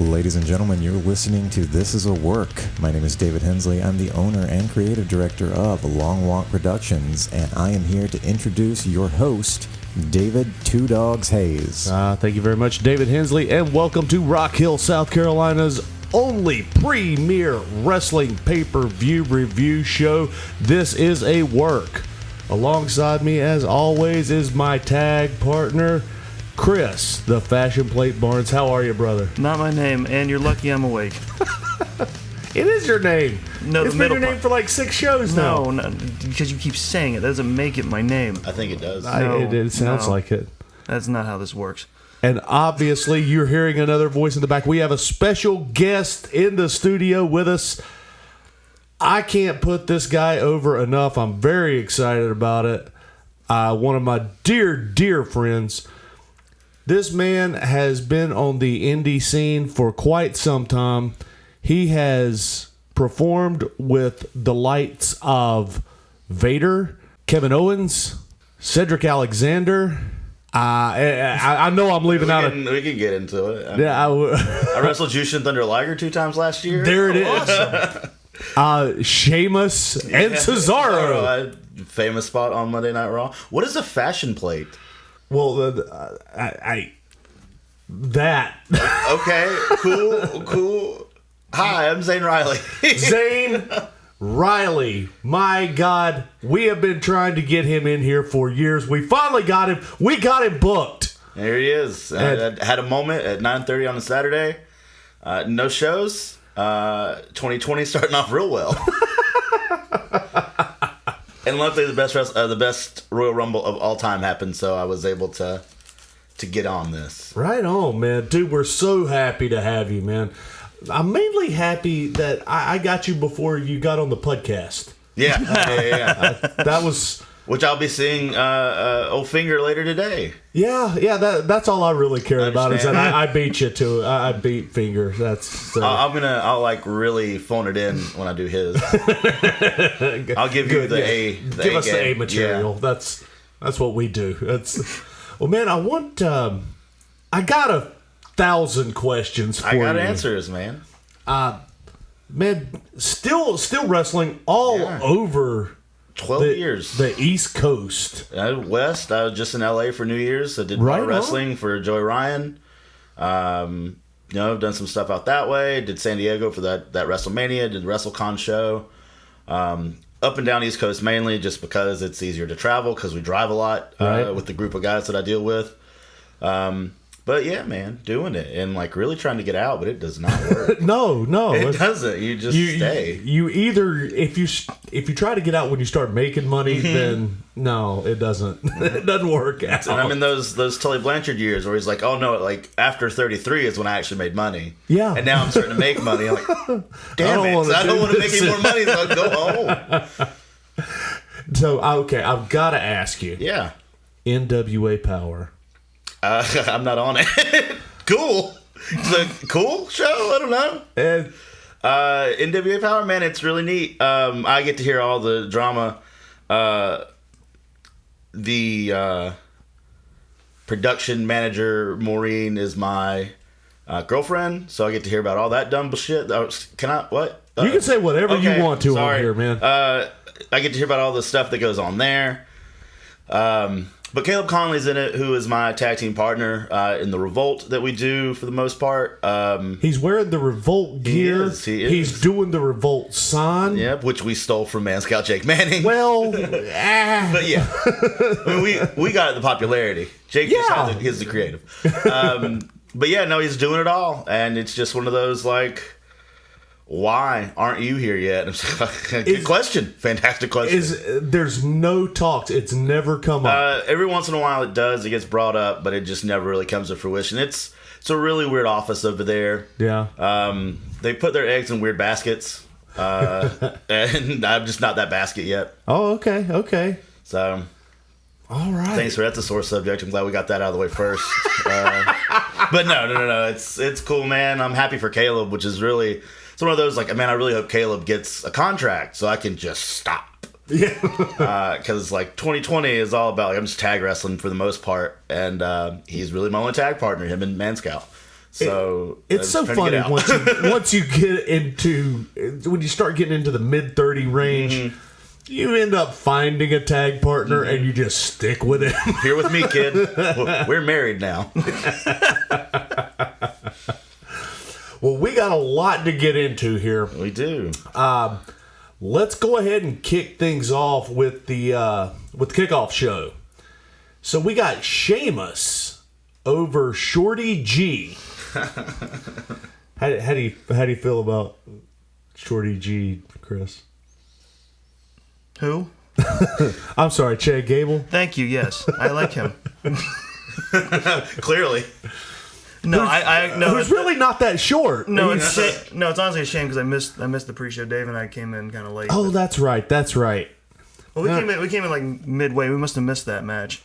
Ladies and gentlemen, you're listening to This Is a Work. My name is David Hensley. I'm the owner and creative director of Long Walk Productions, and I am here to introduce your host, David Two Doggz Hayes. Thank you very much, David Hensley, and welcome to Rock Hill, South Carolina's only premier wrestling pay-per-view review show. This is a work. Alongside me, as always, is my tag partner, Chris, the Fashion Plate Barnes. How are you, brother? Not my name, and you're lucky I'm awake. It is your name. No, it's the been middle your name part. for like 6 shows now. No, because you keep saying it. That doesn't make it my name. I think it does. It sounds like it. That's not how this works. And obviously, you're hearing another voice in the back. We have a special guest in the studio with us. I can't put this guy over enough. I'm very excited about it. One of my dear, dear friends. This man has been on the indie scene for quite some time. He has performed with the likes of Vader, Kevin Owens, Cedric Alexander. I know I'm leaving out. We can get into it. I wrestled Jushin Thunder Liger 2 times last year. There it is. Sheamus and Cesaro. Famous spot on Monday Night Raw. What is a fashion plate? Well, that. Okay, cool. Hi, I'm Zane Riley. Zane Riley. My God, we have been trying to get him in here for years. We finally got him. We got him booked. There he is. I had a moment at 9:30 on a Saturday. No shows. 2020 starting off real well. And luckily, the best Royal Rumble of all time happened, so I was able to get on this. Right on, man. Dude, we're so happy to have you, man. I'm mainly happy that I got you before you got on the podcast. Yeah. That was... Which I'll be seeing old Finger later today. Yeah. That's all I really care about is that I beat you to. I beat Finger. That's. I'll like really phone it in when I do his. I'll give you the A. Give us the A material. Yeah. That's what we do. Well, man, I want. I got 1,000 questions for you. I got answers, man. Man, still wrestling all over. 12 years. The East Coast. West. I was just in LA for New Year's. I did wrestling for Joey Ryan. I've done some stuff out that way. Did San Diego for that WrestleMania. Did the WrestleCon show. Up and down East Coast mainly just because it's easier to travel because we drive a lot with the group of guys that I deal with. But yeah, man, doing it and like really trying to get out, but it does not work. No, it doesn't. You just stay. You either if you try to get out when you start making money, then no, it doesn't. It doesn't work out. And I'm in those Tully Blanchard years where he's like, oh no, like after 33 is when I actually made money. Yeah, and now I'm starting to make money. I'm like, damn I don't want to make any more money, so I'll go home. So okay, I've got to ask you. Yeah, NWA Power. I'm not on it. Cool. It's a cool show. I don't know. And NWA Power, man, it's really neat. I get to hear all the drama. The production manager, Maureen, is my girlfriend, so I get to hear about all that dumb shit. Can I? What? You can say whatever you want to on here, man. I get to hear about all the stuff that goes on there. But Caleb Conley's in it, who is my tag team partner in the Revolt that we do for the most part. He's wearing the Revolt gear. He is. He's doing the Revolt sign. Yep, which we stole from Man Scout Jake Manning. Well, but yeah, I mean, we got the popularity. Jake just he's the creative. But yeah, no, he's doing it all, and it's just one of those like, why aren't you here yet? Good question. Fantastic question. There's no talks. It's never come up. Every once in a while it does. It gets brought up, but it just never really comes to fruition. It's a really weird office over there. Yeah. They put their eggs in weird baskets. And I'm just not that basket yet. Oh, okay. So, all right. Thanks for that's a sore subject. I'm glad we got that out of the way first. But no. It's cool, man. I'm happy for Caleb, which is really... It's one of those, like, man, I really hope Caleb gets a contract so I can just stop. Yeah. Because, like, 2020 is all about, like, I'm just tag wrestling for the most part. And he's really my only tag partner, him and Man Scout. So it's so funny once you get into when you start getting into the mid 30 range, you end up finding a tag partner and you just stick with it. Here with me, kid. We're married now. Well, we got a lot to get into here. We do. Let's go ahead and kick things off with the kickoff show. So we got Sheamus over Shorty G. How do you feel about Shorty G, Chris? Who? I'm sorry, Chad Gable. Thank you. Yes, I like him. Clearly. No, I no. Who's really not that short. No, it's honestly a shame because I missed the pre-show. Dave and I came in kind of late. Oh, that's right. Well, we came in like midway. We must have missed that match.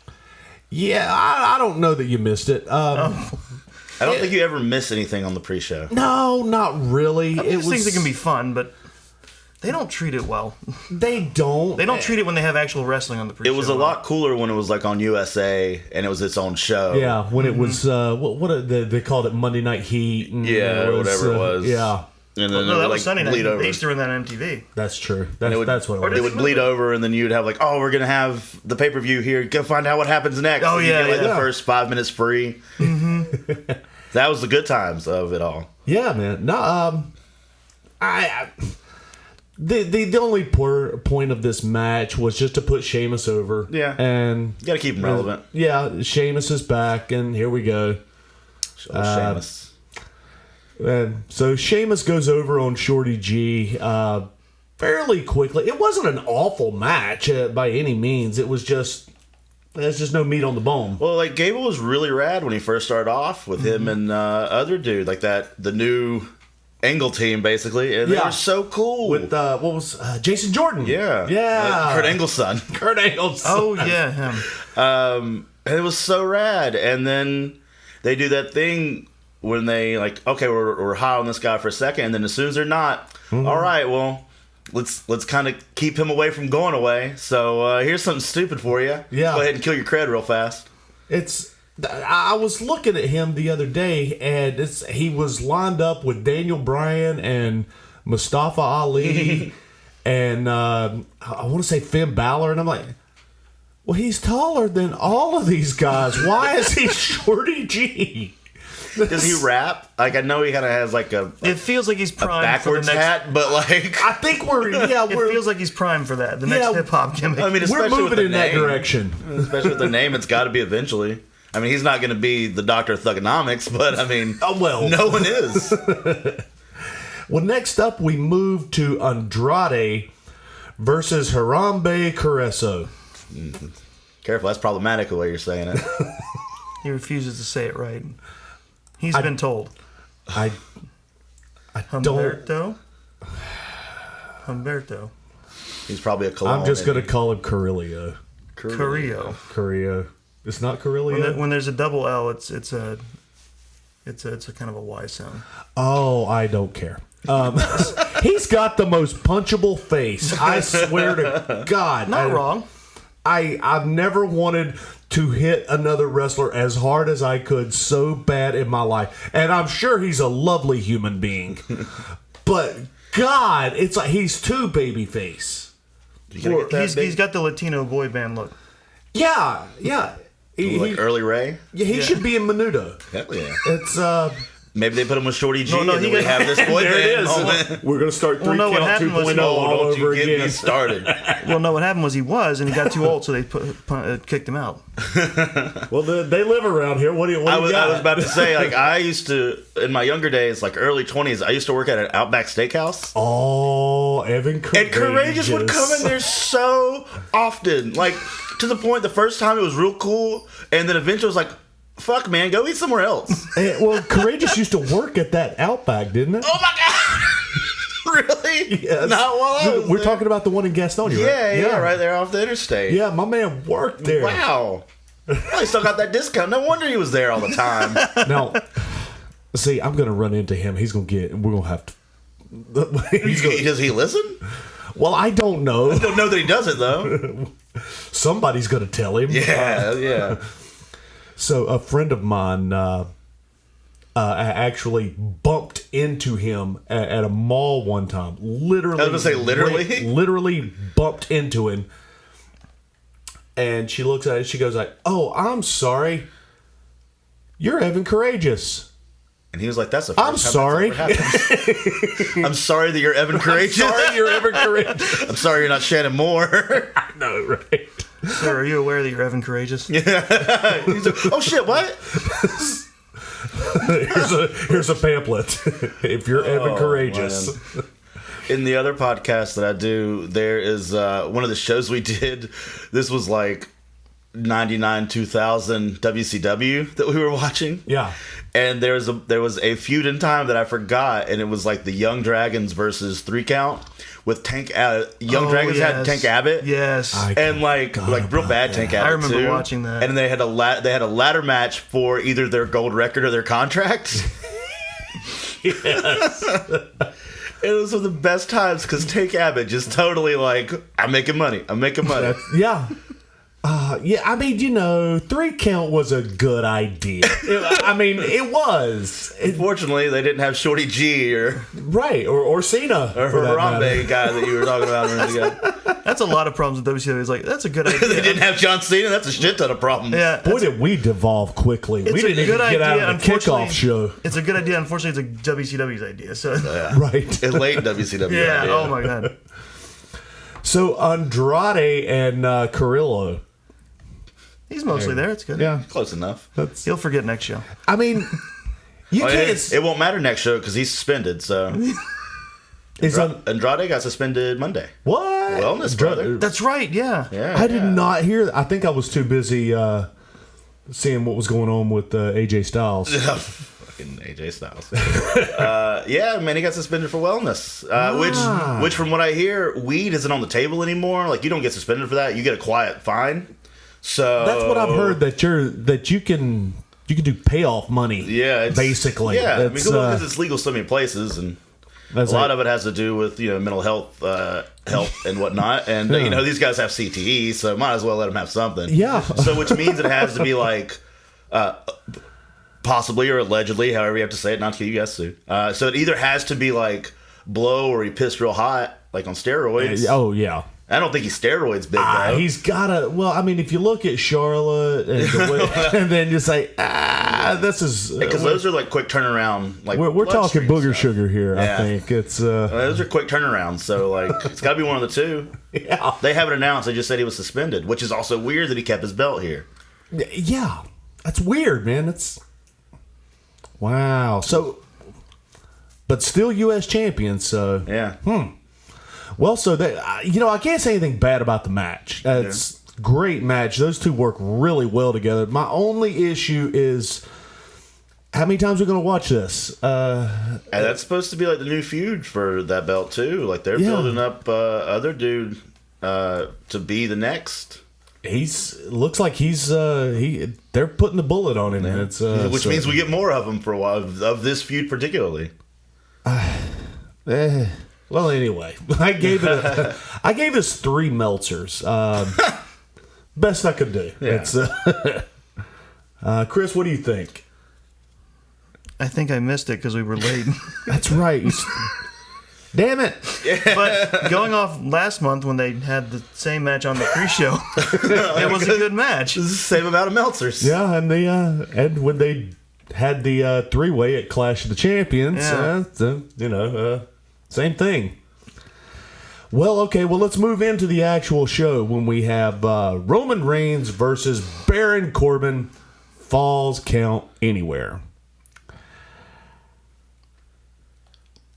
Yeah, I don't know that you missed it. I don't think you ever miss anything on the pre-show. No, not really. I mean, these things that can be fun, but they don't treat it well. They don't. They don't treat it when they have actual wrestling on the pre-show. It was a lot cooler when it was like on USA and it was its own show. Yeah, when it was they called it Monday Night Heat. And or whatever it was. Yeah, and then No, it that would was Sunday night. bleed over. They used to run that on MTV. that's true. That's what it was. It would bleed over, and then you'd have like, oh, we're gonna have the pay per view here. Go find out what happens next. Oh, And you yeah, get, like yeah. the first 5 minutes free. That was the good times of it all. Yeah, man. No, the only point of this match was just to put Sheamus over. Yeah. And You gotta keep them relevant. yeah, Sheamus is back, and here we go. Sheamus. And so Sheamus goes over on Shorty G fairly quickly. It wasn't an awful match by any means. It was just there's just no meat on the bone. Well, like Gable was really rad when he first started off with him and other dude like that, the new Angle team basically, and they were so cool with what was Jason Jordan? Yeah. Kurt Angle's son. Kurt Angle's son. Oh yeah, him. And it was so rad. And then they do that thing when they like, okay, we're high on this guy for a second, and then as soon as they're not, all right, well, let's kind of keep him away from going away. So here's something stupid for you. Yeah. Go ahead and kill your cred real fast. I was looking at him the other day, and he was lined up with Daniel Bryan and Mustafa Ali, and I want to say Finn Balor, and I'm like, well, he's taller than all of these guys. Why is he Shorty G? Does he rap? Like I know he kind of has like It feels like he's a primed backwards for the next. hat, but like I think It feels like he's primed for that. The next hip hop gimmick. I mean, we're especially with moving the in that name. direction. Especially with the name, it's got to be eventually. I mean, he's not going to be the Dr. of Thugonomics, but I mean, no one is. Well, next up we move to Andrade versus Harambe Carresso. Careful, that's problematic the way you're saying it. He refuses to say it right. He's been told. I don't. Humberto. He's probably a cologne. I'm just going to call him Carrillo. Carrillo. It's not Carrillo. When there's a double L, it's a kind of a Y sound. Oh, I don't care. He's got the most punchable face. I swear to God. Not wrong. I've never wanted to hit another wrestler as hard as I could so bad in my life. And I'm sure he's a lovely human being. But God, it's like he's too babyface. He's got the Latino boy band look. Yeah. like early Ray. Yeah, he should be in Menudo. Hell yeah. It's Maybe they put him with Shorty G, No, and then we have this boy there it band is. moment. We're gonna start 3 no, what count happened was 2.0 all Don't over you get again. me started. Well, no, what happened was and he got too old, so they kicked him out. Well, they live around here. What do you I was got? about to say, like, I used to, in my younger days, like early 20s, I used to work at an Outback Steakhouse. Oh, Evan Courageous. And Courageous would come in there so often. Like, to the point, the first time it was real cool, and then eventually it was like, fuck, man, go eat somewhere else. Well, Courageous used to work at that Outback, didn't it? Oh, my God. Really? Yes. Not while I was We're there. talking about the one in Gastonia, right? Yeah, right there off the interstate. Yeah, my man worked there. Wow. Well, he still got that discount. No wonder he was there all the time. Now, see, I'm going to run into him. We're going to have to... Does he listen? Well, I don't know. I don't know that he does it, though. Somebody's going to tell him. Yeah. So a friend of mine actually bumped into him at a mall one time. Literally. I was going to say literally? Literally bumped into him. And she looks at it, she goes like, "Oh, I'm sorry. You're Evan Courageous." And he was like, "That's the first I'm time sorry. that's ever happened." I'm sorry that you're Evan Courageous. I'm sorry you're Evan Courageous. I'm sorry you're not Shannon Moore. I know, right? Sir, are you aware that you're Evan Courageous? He's like, "Oh shit, what?" here's a pamphlet. If you're Evan Courageous. Man. In the other podcast that I do, there is one of the shows we did. This was like 99 2000 WCW that we were watching. Yeah. And there was a feud in time that I forgot, and it was like the Young Dragons versus 3 Count with Tank. Young Dragons had Tank Abbott. Yes. And like real bad Tank Abbott. I remember too. watching that. And they had a ladder match for either their gold record or their contract. Yes. It was one of the best times because Tank Abbott just totally like, I'm making money. Yeah. Yeah, I mean, 3 count was a good idea. It was. Unfortunately, they didn't have Shorty G or Cena. or Harambe guy that you were talking about a minute ago. That's a lot of problems with WCW. It's like, that's a good idea. They didn't have John Cena. That's a shit ton of problems. Yeah. Boy, did we devolve quickly. We It's a didn't even good get out idea, of the kickoff unfortunately. show. It's a good idea. Unfortunately, it's a WCW's idea. So Right. A late WCW. yeah. idea. Oh my god. So Andrade and Carrillo. He's mostly there. It's good. Yeah. Close enough. He'll forget next show. I mean, you can't. It won't matter next show because he's suspended. So Andrade got suspended Monday. What? Wellness, brother. That's right. Yeah. Yeah, I did not hear. I think I was too busy seeing what was going on with AJ Styles. Fucking AJ Styles. Yeah, man, he got suspended for wellness. Which, from what I hear, weed isn't on the table anymore. Like, you don't get suspended for that. You get a quiet fine. So That's what I've heard, that you can do payoff money. Yeah, basically. Yeah, It's, because it's legal so many places, and a lot of it has to do with mental health and whatnot. And these guys have CTE, so might as well let them have something. Yeah. So which means it has to be like possibly or allegedly, however you have to say it, not to get you guys sued. So it either has to be like blow or he pissed real hot, like on steroids. Oh yeah. I don't think he's steroids big though. He's gotta. Well, I mean, if you look at Charlotte and then you say, this is because those are like quick turnaround. Like we're talking booger stuff. sugar here. Yeah. I think it's. Those are quick turnarounds, so like it's got to be one of the two. Yeah. They haven't announced. They just said he was suspended, which is also weird that he kept his belt here. Yeah, that's weird, man. That's wow. So, but still U.S. champion. So Yeah. Well, so that I can't say anything bad about the match. It's great match. Those two work really well together. My only issue is how many times we're going to watch this. And that's supposed to be like the new feud for that belt too. Like they're building up other dude to be the next. Looks like they're putting the bullet on him. Yeah. It's, which means we get more of them for a while of this feud particularly. Well, anyway, I gave us 3 Meltzers. Best I could do. Yeah. It's, Chris, what do you think? I think I missed it because we were late. That's right. Damn it! But going off last month when they had the same match on the pre-show, it was a good match. This is the same amount of Meltzers. Yeah, and and when they had the 3-way at Clash of the Champions, same thing. Well, okay. Well, let's move into the actual show when we have Roman Reigns versus Baron Corbin. Falls count anywhere.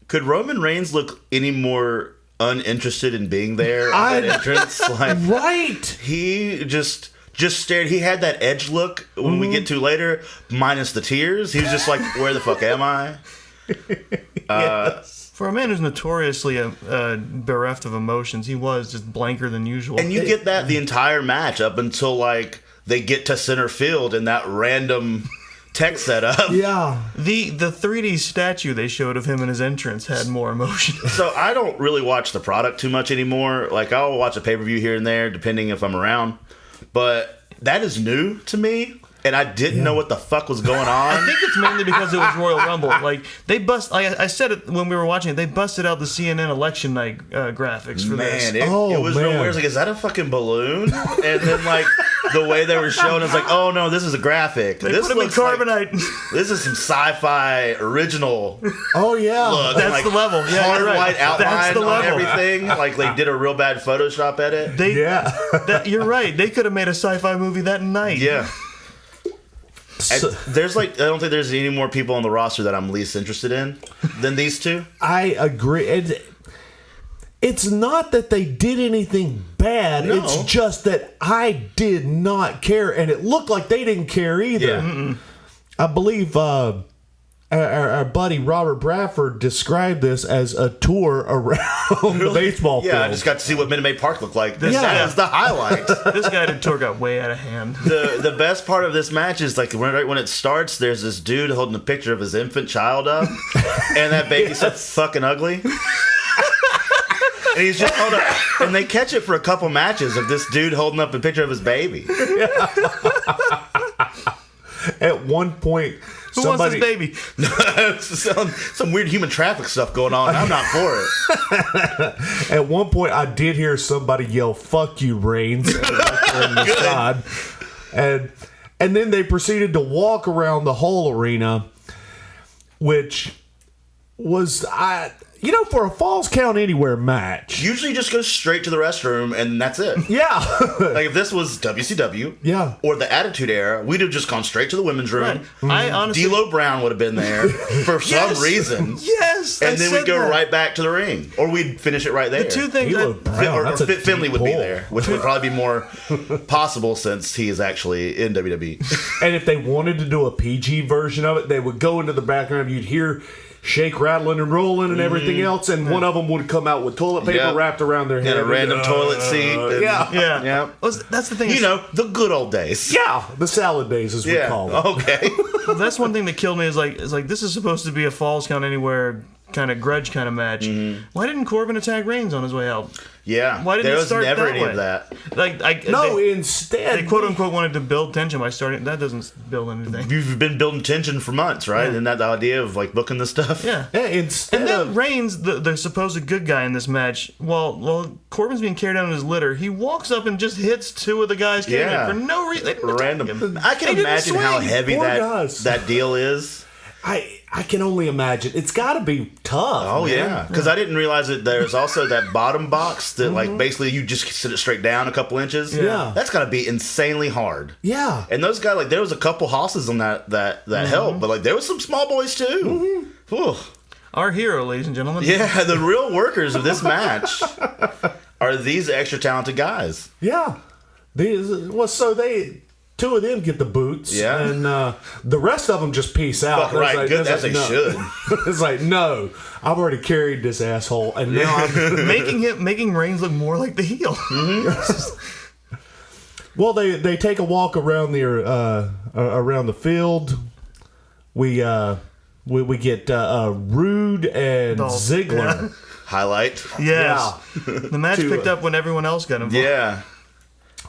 Could Roman Reigns look any more uninterested in being there at that entrance? Like, Right. he just stared. He had that edge look when we get to later, minus the tears. He was just like, "Where the fuck am I?" Yes. For a man who's notoriously bereft of emotions, he was just blanker than usual. And you get that the entire match up until like they get to center field in that random tech setup. Yeah. The 3D statue they showed of him in his entrance had more emotion. So I don't really watch the product too much anymore. Like I'll watch a pay-per-view here and there, depending if I'm around. But that is new to me. and I didn't know what the fuck was going I on. think it's mainly because it was Royal Rumble. Like they I said it when we were watching it. They busted out the CNN election night graphics for this. Man, it was real weird. I was like, is that a fucking balloon? And then like the way they were showing, it's like, oh no, this is a graphic. They This put them in looks like- carbonite. this is some sci-fi original Oh yeah. look. That's like, the level. Yeah, hard you're right. white That's outline the on level. everything. Like they did a real bad Photoshop edit. Yeah. You're right. They could have made a sci-fi movie that night. Yeah. So- There's like, I don't think there's any more people on the roster that I'm least interested in than these two. I agree. It's not that they did anything bad. No. It's just that I did not care, and it looked like they didn't care either. Yeah. I believe our buddy Robert Bradford described this as a tour around the baseball field. Yeah, I just got to see what Minute Maid Park looked like. Yeah. That is the highlight. This guy at tour got way out of hand. The best part of this match is like right when it starts, there's this dude holding a picture of his infant child up, and that baby's so fucking ugly. And he's just hold up, and they catch it for a couple matches of this dude holding up a picture of his baby. At one point, Who wants this baby? Some weird human traffic stuff going on. I'm not for it. At one point, I did hear somebody yell, "Fuck you, Reigns!" on the side. And then they proceeded to walk around the whole arena, which was for a Falls Count Anywhere match. Usually just go straight to the restroom and that's it. Yeah. Like if this was WCW Yeah. or the Attitude Era, we'd have just gone straight to the women's room. Right. I honestly. D'Lo Brown would have been there for Yes. some reason. Yes. And I then said we'd go that. right back to the ring. Or we'd finish it right there. The two things. D'Lo that- Brown, Or that's a Finley deep would be pull. there, which would probably be more possible since he is actually in WWE. And if they wanted to do a PG version of it, they would go into the background. You'd hear shake, rattling, and rolling, and everything else. And one of them would come out with toilet paper Yep. wrapped around their head. In a random toilet seat. and- Yeah. Yeah. Yeah. Well, that's the thing. You know, the good old days. Yeah, the salad days, as we Yeah. call them. Okay. That's one thing that killed me. Is like this is supposed to be a Falls Count Anywhere kind of grudge kind of match. Why didn't Corbin attack Reigns on his way out? Yeah. Why didn't there it was start never that any way? of that. Instead, They quote unquote wanted to build tension by starting. That doesn't build anything. You've been building tension for months, right? Yeah. Isn't that the idea of like booking this stuff? Yeah. instead And then of Reigns, the supposed good guy in this match, while Corbin's being carried out in his litter, he walks up and just hits two of the guys carrying Yeah. him for no reason. They didn't attack him. Random. I They can didn't imagine how swing. heavy Poor guys. that deal is. I can only imagine. It's got to be tough. Oh man. yeah, because I didn't realize that there's also that bottom box that like basically you just sit it straight down a couple inches. Yeah. That's got to be insanely hard. Yeah. And those guys, like, there was a couple hosses on that helped, but like there was some small boys too. Whew. Our hero, ladies and gentlemen. Yeah, the real workers of this match are these extra talented guys. Yeah. Two of them get the boots. Yeah. And the rest of them just peace out. Fuck right, It's good it's as they no. should. It's like, no, I've already carried this asshole, and now I'm making Reigns look more like the heel. Well, they take a walk around the field. We get Rude and Dolph, Ziggler. Highlight. Yes. The match To, picked up when everyone else got involved. Yeah.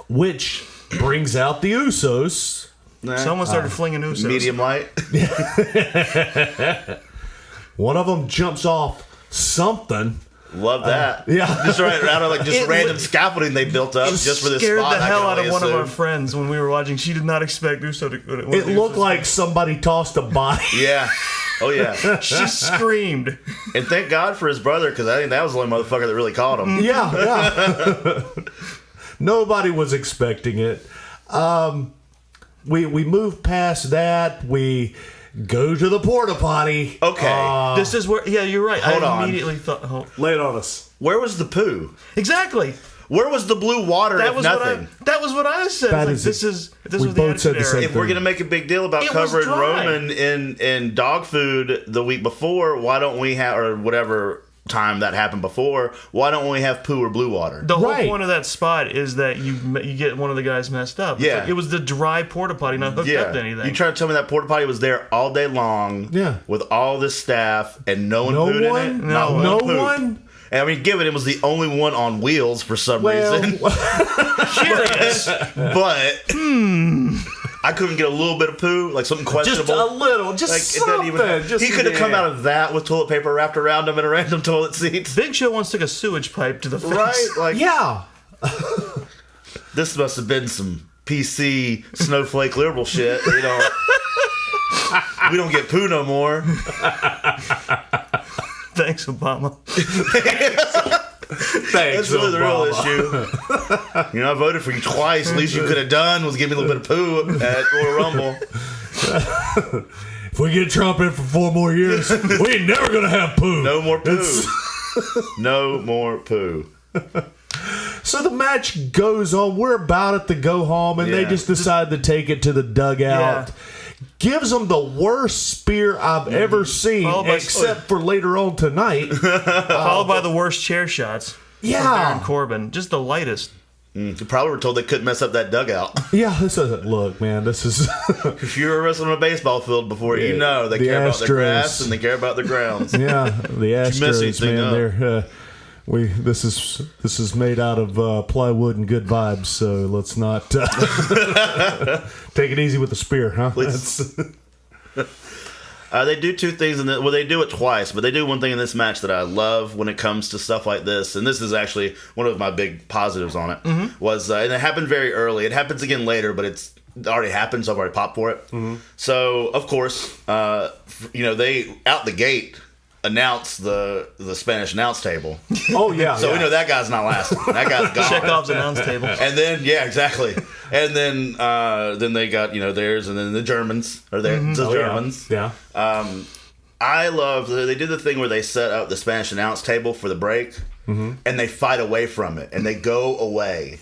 Which brings out the Usos. Someone started flinging Usos. Medium light. One of them jumps off something. Love that. Yeah. Just right out of like just It random looked- scaffolding they built up just for this scared spot. the I hell can out of only one of our assume. friends when we were watching. She did not expect Uso to. It looked like somebody tossed a body. Yeah. Oh yeah. She screamed. And thank God for his brother, because I think that was the only motherfucker that really caught him. Yeah. Nobody was expecting it. We move past that. We go to the porta potty. Okay. This is where. Yeah, you're right. Hold I on. immediately thought. Lay it on us. Where was the poo? Exactly. Where was the blue water That if was nothing? that was what I said. That It's is like, it. this We was the both said Attitude the same Era. If we're gonna make a big deal about It was covering dry. Roman in dog food the week before, why don't we have, or whatever time that happened before, why don't we have poo or blue water? The whole Right. point of that spot is that you get one of the guys messed up. It's Yeah. like, it was the dry porta potty, not hooked up to anything. You try to tell me that porta potty was there all day long, Yeah. with all this staff and no one No pooed in one? it. No Not No one. pooped. one? And I mean, given it was the only one on wheels for some Well, reason, Curious. but I couldn't get a little bit of poo, like something questionable. Just a little, just Like, something. he could have come out of that with toilet paper wrapped around him in a random toilet seat. Big Show once took a sewage pipe to the face. Right? Like, Yeah. this must have been some PC snowflake liberal shit. You know, we don't get poo no more. Thanks, Obama. Thanks, That's really the real Obama. issue. You know, I voted for you twice. At least you could have done was give me a little bit of poo at Royal Rumble. If we get Trump in for 4 more years, we ain't never gonna have poo. No more poo. No more poo. So the match goes on. We're about at the go home, and they Yeah. just decide to take it to the dugout. Yeah. Gives them the worst spear I've ever seen, Followed by- except for later on tonight. Followed by the worst chair shots. Yeah. Baron Corbin. Just the lightest. You probably were told they couldn't mess up that dugout. Yeah, this is look, man. This is If you were wrestling on a baseball field before, you know they the care about the Astros. grass and they care about the grounds. yeah, the you mess Astros, anything man. up? They're this is made out of plywood and good vibes. So let's not take it easy with the spear, huh? Please. They do 2 things, they do it twice, but they do one thing in this match that I love when it comes to stuff like this, and this is actually one of my big positives on it, was, and it happened very early. It happens again later, but it already happened, so I've already popped for it. So, of course, they, out the gate, announce the Spanish announce table. Oh yeah. So we know that guy's not lasting. That guy's gone. Chekhov's announce table. And then, yeah, exactly. And then they got, theirs, and then the Germans are there. The Germans. Yeah. I love, they did the thing where they set up the Spanish announce table for the break, and they fight away from it, and they go away,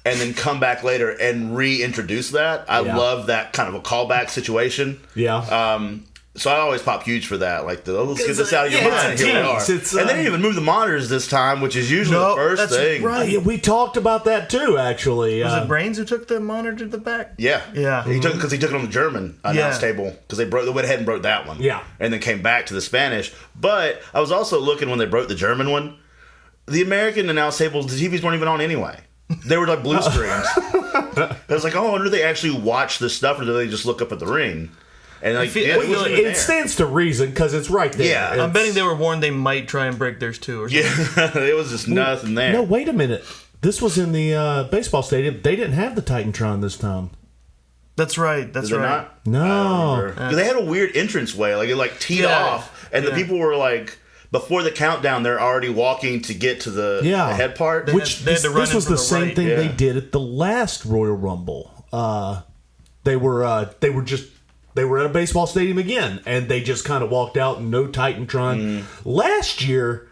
and then come back later and reintroduce that. I love that kind of a callback situation. Yeah. So I always pop huge for that. Like, let's get this out of your mind. it's a Here we are. tease. And they didn't even move the monitors this time, which is usually the first that's thing. right. Yeah, we talked about that too, actually. Was it Brains who took the monitor to the back? Yeah. Yeah. He took it on the German announce table because they went ahead and broke that one. Yeah. And then came back to the Spanish. But I was also looking when they broke the German one. The American announce tables, the TVs weren't even on anyway. They were like blue screens. I was like, oh, I wonder if they actually watch this stuff or do they just look up at the ring? And like, it stands to reason because it's right there. Yeah. I'm betting they were warned they might try and break theirs too. Or something. Yeah, it was just nothing there. No, wait a minute. This was in the baseball stadium. They didn't have the Titantron this time. That's right. That's Did they right. not? No. 'Cause they had a weird entrance way. Like, it teed off. And the people were like, before the countdown, they're already walking to get to the head part. They Which had to run this in was from the the same right. thing they Yeah. did at the last Royal Rumble. They were at a baseball stadium again, and they just kind of walked out and no Titantron. Last year,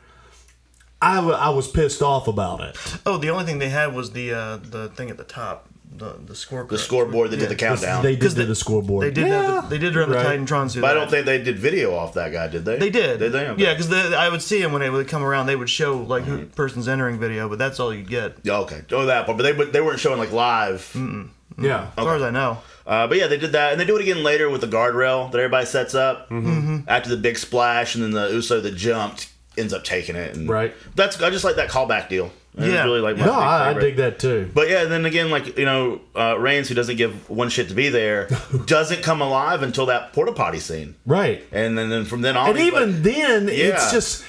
I was pissed off about it. Oh, the only thing they had was the thing at the top, the scoreboard. The scoreboard that did the countdown. They did 'Cause do the scoreboard. They did. They did run right. the Titantrons through But I that. don't think they did video off that guy, did they? They did. Did they? Okay. Yeah, because I would see them when they would come around. They would show like who person's entering video, but that's all you get, Yeah, okay. Oh, that part. But they weren't showing like live. Yeah. as far as I know. But yeah, they did that, and they do it again later with the guardrail that everybody sets up after the big splash, and then the Uso that jumped ends up taking it. And Right. I just like that callback deal. It's Yeah. really like my No, big I favorite. dig that too. But yeah, then again, like, Reigns, who doesn't give one shit to be there, doesn't come alive until that porta potty scene, Right. and then from then on, And he's even like, then, it's Yeah. just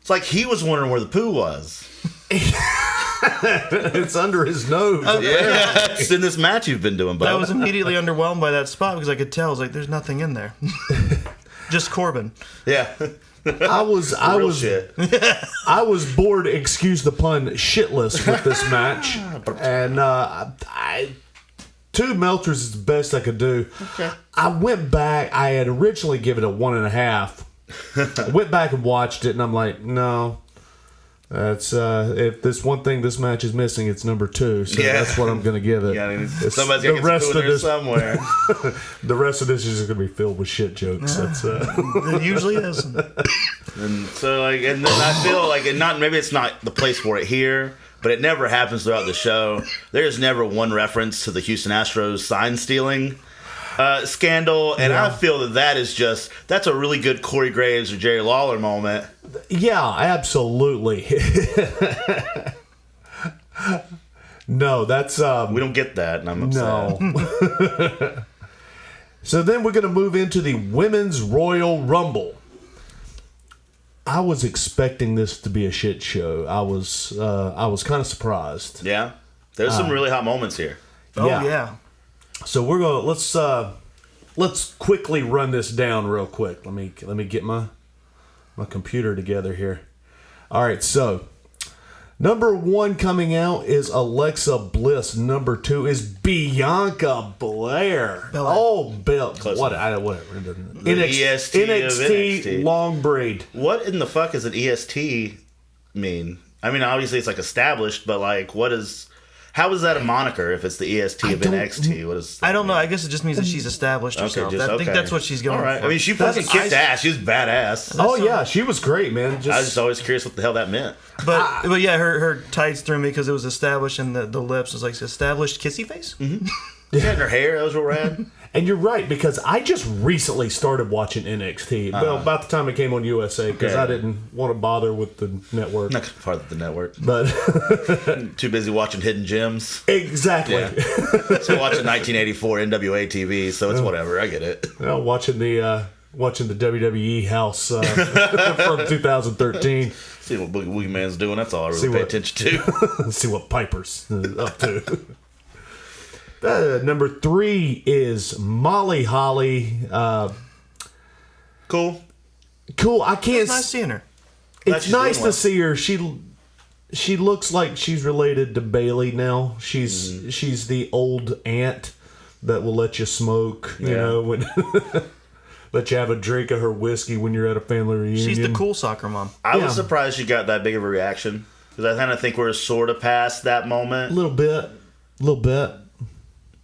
it's like he was wondering where the poo was. it's under his nose. Yeah, it's in this match you've been doing, bud. I was immediately underwhelmed by that spot because I could tell. I was like, "There's nothing in there." Just Corbin. Yeah, I was real shit. I was bored, excuse the pun, shitless with this match, and two Meltzers is the best I could do. Okay. I went back. I had originally given it 1.5. I went back and watched it, and I'm like, no. That's if there's one thing this match is missing, it's number 2. So Yeah. that's what I'm going to give it. Yeah, I mean, It's somebody's got to get some poo in there somewhere. The rest of this is just going to be filled with shit jokes. That's It usually is. And so, like, and then I feel like, maybe it's not the place for it here, but it never happens throughout the show. There's never one reference to the Houston Astros sign stealing scandal, and I feel that's a really good Corey Graves or Jerry Lawler moment. Yeah, absolutely. No, that's We don't get that, and I'm upset. no. So then we're going to move into the Women's Royal Rumble. I was expecting this to be a shit show. I was kind of surprised. Yeah, there's some really hot moments here. Oh yeah. So we're going to let's quickly run this down real quick. Let me get my computer together here. All right, so number 1 coming out is Alexa Bliss. Number 2 is Bianca Belair. Belair. Oh, Bill. Close Whatever. The EST of NXT. long braid. What in the fuck does an EST mean? I mean, obviously it's like established, but like, how is that a moniker if it's the EST of NXT? What is? I don't know. I guess it just means that she's established herself. I think that's what she's going All right. for. I mean, she fucking kicked ass. She was badass. Oh yeah, she was great, man. I was just always curious what the hell that meant. But yeah, her tights threw me because it was established, and the lips was like established kissy face. Mm-hmm. Yeah, and her hair, that was real rad. And you're right, because I just recently started watching NXT. Well, about the time it came on USA, because I didn't want to bother with the network. Not part of the network. But too busy watching Hidden Gems. exactly. Yeah. So watching 1984 NWA TV, so it's whatever. I get it. Well, watching the WWE house from 2013. See what Boogie Man's doing. That's all I really pay attention to. See what Piper's up to. Number 3 is Molly Holly. Cool. I can't. It's nice seeing her. It's she's nice doing well. to see her. She looks like she's related to Bailey now. She's the old aunt that will let you smoke. You know, when let you have a drink of her whiskey when you're at a family reunion. She's the cool soccer mom. I was surprised she got that big of a reaction because I kind of think we're sort of past that moment. A little bit.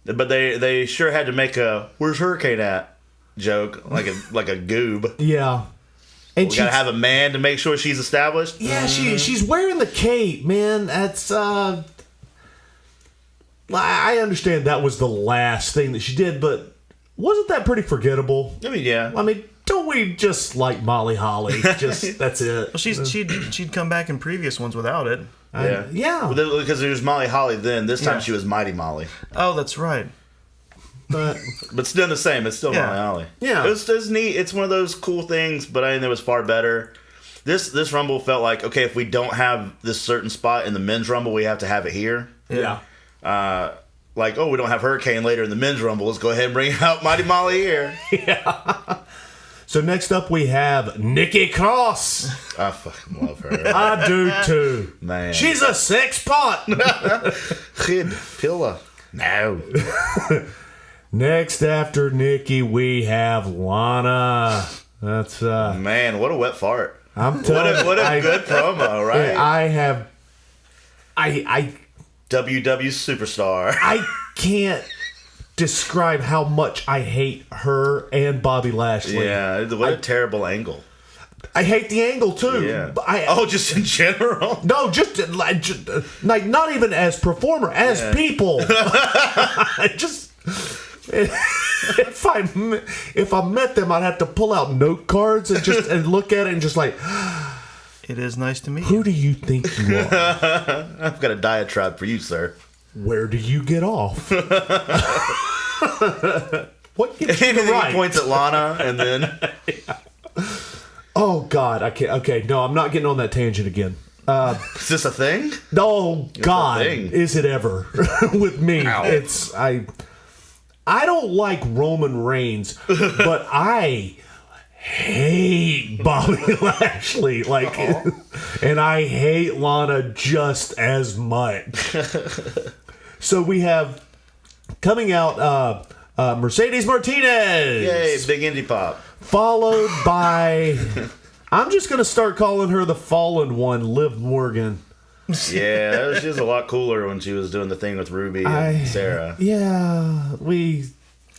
But they sure had to make a "Where's Hurricane at?" joke, like a goob. Yeah. And We gotta have a man to make sure she's established. Yeah, she's wearing the cape, man. That's I understand that was the last thing that she did, but wasn't that pretty forgettable? I mean, yeah. I mean, don't we just like Molly Holly? Just that's it. Well, she'd come back in previous ones without it. Yeah. Because there's Molly Holly then. This time she was Mighty Molly. Oh, that's right. But still the same. It's still Molly Holly. Yeah. It's neat. It's one of those cool things, but I think it was far better. This Rumble felt like, okay, if we don't have this certain spot in the men's Rumble, we have to have it here. yeah. Like, we don't have Hurricane later in the men's Rumble. Let's go ahead and bring out Mighty Molly here. So next up we have Nikki Cross. I fucking love her. I do too. Man. She's a sex pot. Kid Pillar. No. Next after Nikki we have Lana. That's Man, what a wet fart. I'm telling What a good promo, right? I WW superstar. I can't describe how much I hate her and Bobby Lashley. Yeah, what a terrible angle. I hate the angle too. Yeah. But just in general? no, just like not even as performer, as people. I just if I met them, I'd have to pull out note cards and just and look at it and just like. It is nice to meet you. Who do you think you are? I've got a diatribe for you, sir. Where do you get off? What gets you And to then right? he points at Lana, and then Oh God, I can't. Okay, no, I'm not getting on that tangent again. is this a thing? Oh God, thing. is it ever with me? Ow. It's I don't like Roman Reigns, but I hate Bobby Lashley, like, and I hate Lana just as much. So we have coming out Mercedes Martinez. Yay, big indie pop. Followed by, I'm just going to start calling her the fallen one, Liv Morgan. Yeah, she was a lot cooler when she was doing the thing with Ruby and Sarah. Yeah,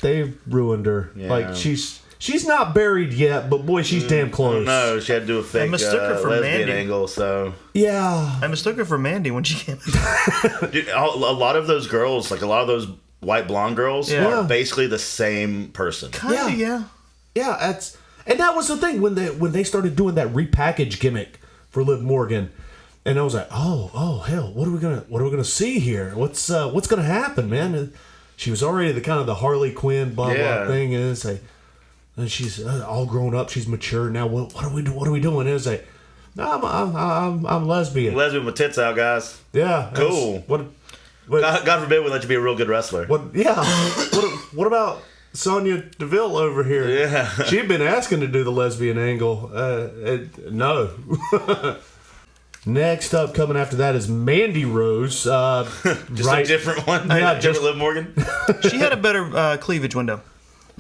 they ruined her. Yeah. Like, she's not buried yet, but boy, she's damn close. No, she had to do a fake mistook her for lesbian Mandy. angle, so. Yeah. I mistook her for Mandy when she came. Dude, a lot of those girls, like a lot of those white blonde girls, Yeah. are basically the same person. Kinda, yeah. Yeah, and that was the thing when they started doing that repackage gimmick for Liv Morgan. And I was like, oh hell, what are we gonna see here? What's gonna happen, man? And she was already the Harley Quinn blah thing, and it's like, and she's all grown up, she's mature now. What are we doing? And it's like, I'm lesbian. Lesbian with tits out, guys. Yeah, Cool. What God forbid we let you be a real good wrestler. what about Sonya Deville over here? Yeah. She'd been asking to do the lesbian angle. No. Next up, coming after that, is Mandy Rose. Just a different one. Yeah, different Liv Morgan. She had a better cleavage window.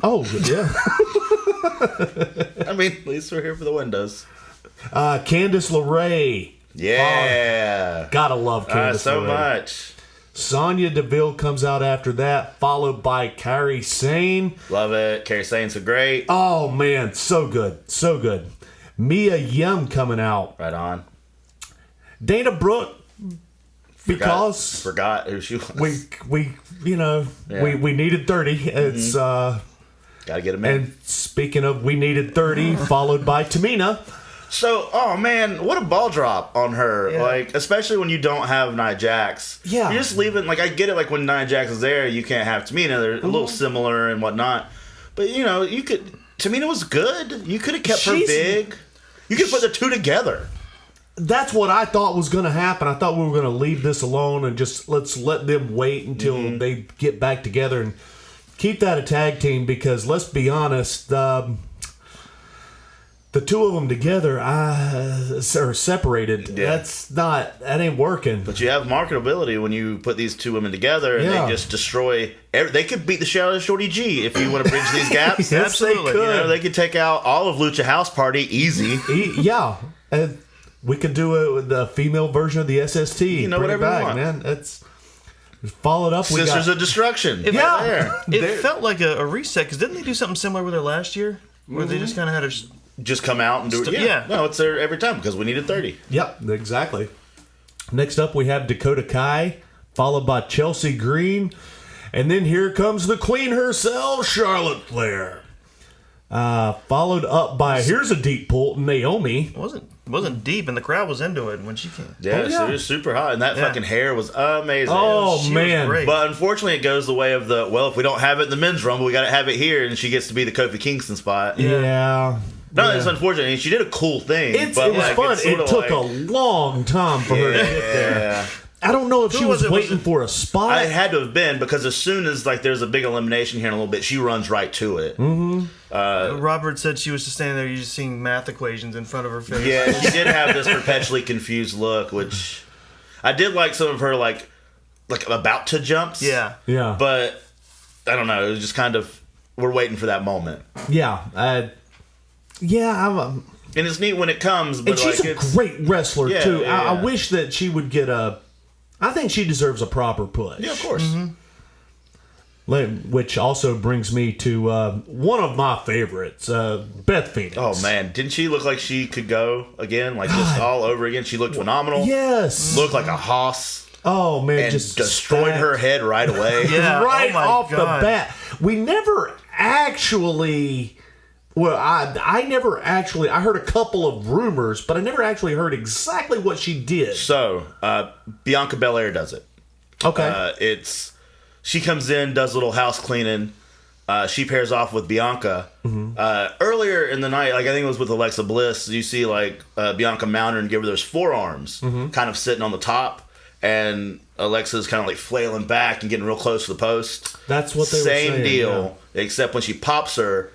Oh yeah. I mean, at least we're here for the windows. Candice LeRae. Yeah. Gotta love Candice so LeRae. much. Sonya Deville comes out after that, followed by Kairi Sane. Love it. Kairi Sane's so great. Oh man, so good, so good. Mia Yim coming out. Right on. Dana Brooke, because forgot who she was. we we needed 30. It's gotta get him in. and speaking of we needed 30, followed by Tamina. So, oh man, what a ball drop on her. Yeah. Like, especially when you don't have Nia Jax. Yeah. You're just leaving, like, I get it, like, when Nia Jax is there, you can't have Tamina. They're a little similar and whatnot. But, Tamina was good. You could have kept her big. You could put the two together. That's what I thought was going to happen. I thought we were going to leave this alone and just let's let them wait until they get back together and keep that a tag team, because let's be honest, the two of them together are separated. Yeah. That ain't working. But you have marketability when you put these two women together and they just destroy. They could beat the shit out of Shorty G if you want to bridge these gaps. Yes, Absolutely. they could. They could take out all of Lucha House Party easy. Yeah. And we could do it with the female version of the SST. Bring whatever it you back, want. man. It's followed up. Sisters of Destruction. Yeah. It felt like a reset, because didn't they do something similar with her last year? Where they just kind of had her... Just come out and do it. Yeah. No, it's there every time because we needed 30. Yep, exactly. Next up, we have Dakota Kai, followed by Chelsea Green. And then here comes the queen herself, Charlotte Flair. Followed up by, here's a deep pull, Naomi. It wasn't deep, and the crowd was into it when she came. Yeah, yeah. so it was super hot. And that fucking hair was amazing. Oh, She was man. great. But unfortunately, it goes the way of if we don't have it in the men's rumble, we got to have it here, and she gets to be the Kofi Kingston spot. Yeah. No, it's unfortunate. I mean, she did a cool thing. It was fun. It's It sorta took a long time for her to get there. Yeah. I don't know if she was was it? waiting for a spot. I had to have been, because as soon as there's a big elimination here in a little bit, she runs right to it. Robert said she was just standing there, you just seeing math equations in front of her face. Yeah, she did have this perpetually confused look, which I did like some of her like about to jumps. Yeah. Yeah. But I don't know. It was just kind of, we're waiting for that moment. Yeah. I'm And it's neat when it comes, but and she's a great wrestler, Yeah, too. yeah, I yeah. wish that she would get I think she deserves a proper push. yeah, of course. Which also brings me to one of my favorites, Beth Phoenix. Oh man, didn't she look like she could go again, like just all over again? She looked phenomenal. Yes. Looked like a hoss Oh man, and just destroyed stacked. her head right away. Yeah. right Oh my off God. the bat. We never actually. Well, I never actually. I heard a couple of rumors, but I never actually heard exactly what she did. So Bianca Belair does it. Okay. She comes in, does a little house cleaning. She pairs off with Bianca. Earlier in the night, like I think it was with Alexa Bliss, you see Bianca mount her and give her those forearms kind of sitting on the top. And Alexa's kind of like flailing back and getting real close to the post. That's what they were Same saying, deal, except when she pops her,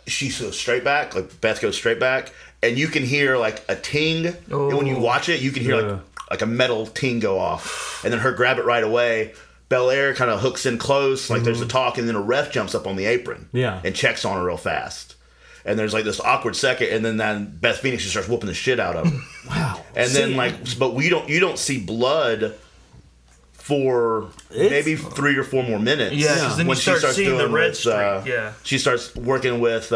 she goes straight back. Like Beth goes straight back. And you can hear like a ting. And when you watch it, you can hear like a metal ting go off. And then her grab it right away. Belair kind of hooks in close, like there's a talk, and then a ref jumps up on the apron and checks on her real fast. And there's like this awkward second, and then Beth Phoenix just starts whooping the shit out of her. Wow. And then but you don't see blood for maybe 3 or 4 more minutes. Yeah, because then you start seeing the red streak. She starts working with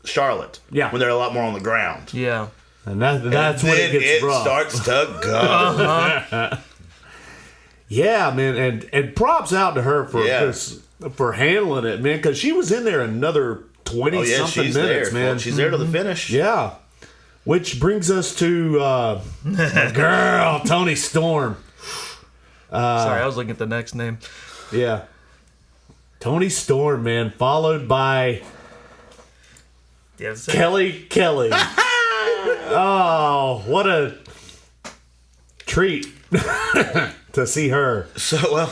Charlotte. Yeah. When they're a lot more on the ground. Yeah. And that's when it gets rough. Starts to go. Yeah, man, and props out to her for handling it, man, because she was in there another 20 something she's minutes, there. man. She's there to the finish. Yeah, Which brings us to my girl, Toni Storm. Sorry, I was looking at the next name. Yeah. Toni Storm, man. Followed by Kelly. Oh, what a treat to see her. So, well,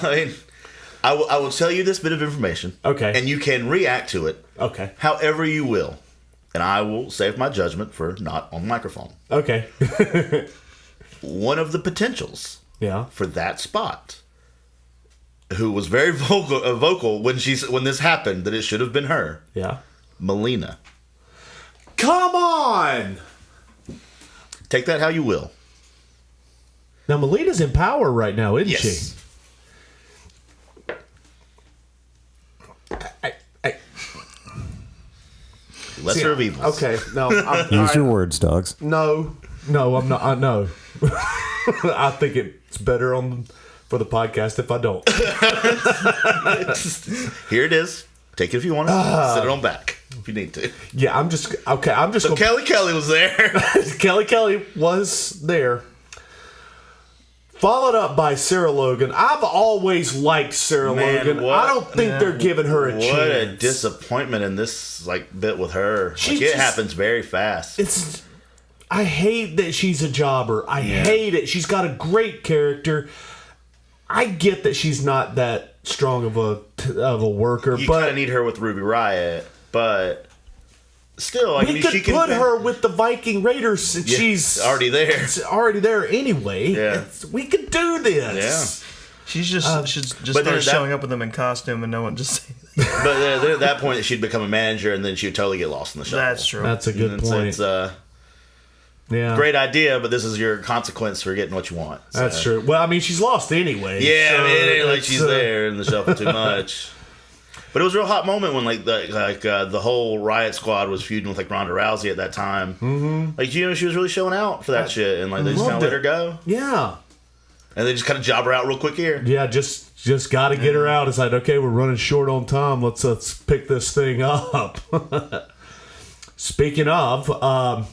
I will tell you this bit of information. Okay. And you can react to it. Okay. However you will. And I will save my judgment for not on microphone. Okay. One of the potentials Yeah. for that spot, who was very vocal when this happened, that it should have been her, Yeah. Melina. Come on! Take that how you will. Now, Melina's in power right now, isn't she? Lesser of evils. Okay, no. Use your words, Doggz. No, I'm not. I know. I think it's better for the podcast if I don't. Here it is. Take it if you want to. Sit it on back if you need to. Yeah, I'm just okay. I'm just. So Kelly was there. Kelly was there. Followed up by Sarah Logan. I've always liked Sarah Logan. I don't think they're giving her a chance. What a disappointment in this bit with her. It happens very fast. I hate that she's a jobber. I hate it. She's got a great character. I get that she's not that strong of a worker, You but kind of need her with Ruby Riott, but still, we could put her with the Viking Raiders. She's already there. It's already there anyway. Yeah. We could do this. Yeah. She's just started showing up with them in costume and no one just saying that. But then at that point, she'd become a manager, and then she'd totally get lost in the shuffle. That's true. That's a good point. So yeah. Great idea, but this is your consequence for getting what you want. So. That's true. Well, I mean, she's lost anyway. Yeah, so it ain't like she's there in the shuffle too much. But it was a real hot moment when the whole Riot Squad was feuding with Ronda Rousey at that time. Mm-hmm. She was really showing out for that shit, and they just kind of let her go. Yeah. And they just kind of job her out real quick here. Yeah, just got to get her out. It's like, okay, we're running short on time. Let's pick this thing up. Speaking of,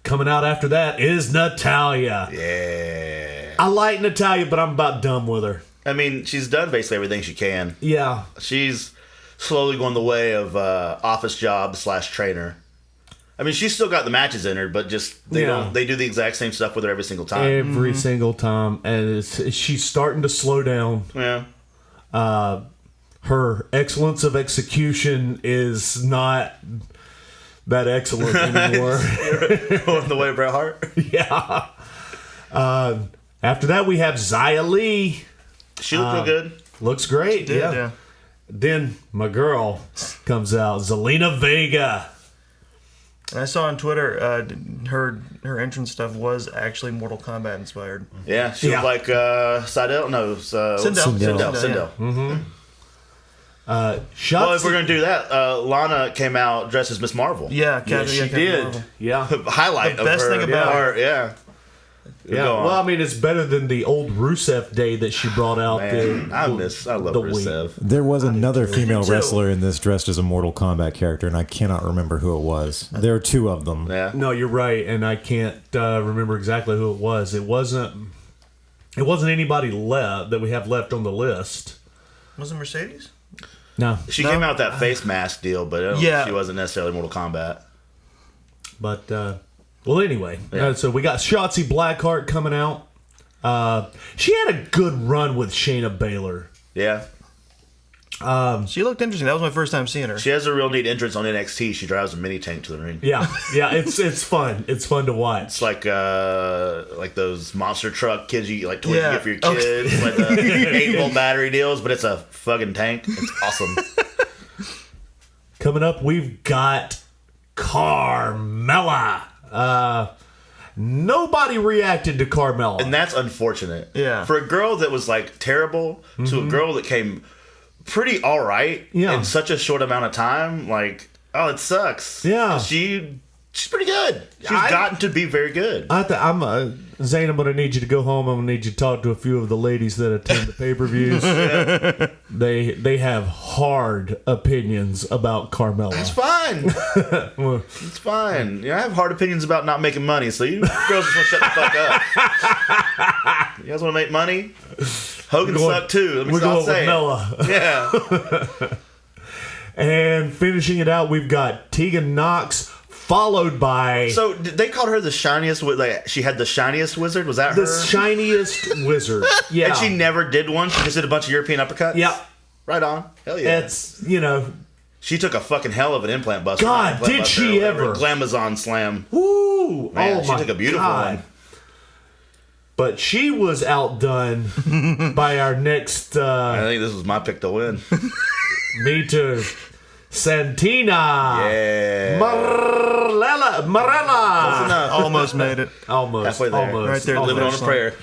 coming out after that is Natalya. Yeah. I like Natalya, but I'm about done with her. I mean, she's done basically everything she can. Yeah. She's slowly going the way of office job / trainer. I mean, she's still got the matches in her, but just they do the exact same stuff with her every single time. Every single time, and she's starting to slow down. Yeah. Her excellence of execution is not that excellent anymore. Going the way of Bret Hart. Yeah. After that, we have Xia Li. She looked real good. Looks great. She did, yeah. Then my girl comes out, Zelina Vega. And I saw on Twitter her entrance stuff was actually Mortal Kombat inspired. Yeah, she was like Sindel. No, Sindel. Mm-hmm. Well, if we're gonna do that, Lana came out dressed as Miss Marvel. Yeah, she did. Marvel. Yeah. Highlight The best of her thing about part. Yeah. Yeah. Well, I mean, it's better than the old Rusev Day that she brought out. Man, I love Rusev. There was another female wrestler in this dressed as a Mortal Kombat character, and I cannot remember who it was. There are two of them. Yeah. No, you're right, and I can't remember exactly who it was. It wasn't anybody left that we have left on the list. Was it Mercedes? No. She came out with that face mask deal, but she wasn't necessarily Mortal Kombat. But well, anyway, so we got Shotzi Blackheart coming out. She had a good run with Shayna Baszler. Yeah. She looked interesting. That was my first time seeing her. She has a real neat entrance on NXT. She drives a mini tank to the ring. Yeah, it's fun. It's fun to watch. It's like those monster truck kids you toys you get for your kids, Okay. like the 8-volt battery deals, but it's a fucking tank. It's awesome. Coming up, we've got Carmella. Nobody reacted to Carmella. And that's unfortunate. Yeah. For a girl that was terrible to a girl that came pretty alright in such a short amount of time, it sucks. Yeah. She She's pretty good. She's gotten to be very good. Zane, I'm going to need you to go home. I'm going to need you to talk to a few of the ladies that attend the pay-per-views. They have hard opinions about Carmella. It's fine. It's fine. I have hard opinions about not making money, so you girls just want to shut the fuck up. You guys want to make money? Hogan sucked too. Let me we're stop going saying. with Mella. Yeah. And finishing it out, we've got Tegan Knox, followed by... So they called her the shiniest... Like, she had the shiniest wizard? Was that her? The shiniest wizard. Yeah. And she never did one? She just did a bunch of European uppercuts? Yep. Right on. Hell yeah. It's, She took a fucking hell of an implant buster. God, did she ever. Glamazon slam. Woo! Man, she my took a beautiful God. one. But she was outdone by our next... I think this was my pick to win. Me too. Santina. Yeah. Marella. Almost made it. Almost. Halfway there. Almost. Right there, Living on a Almost. prayer.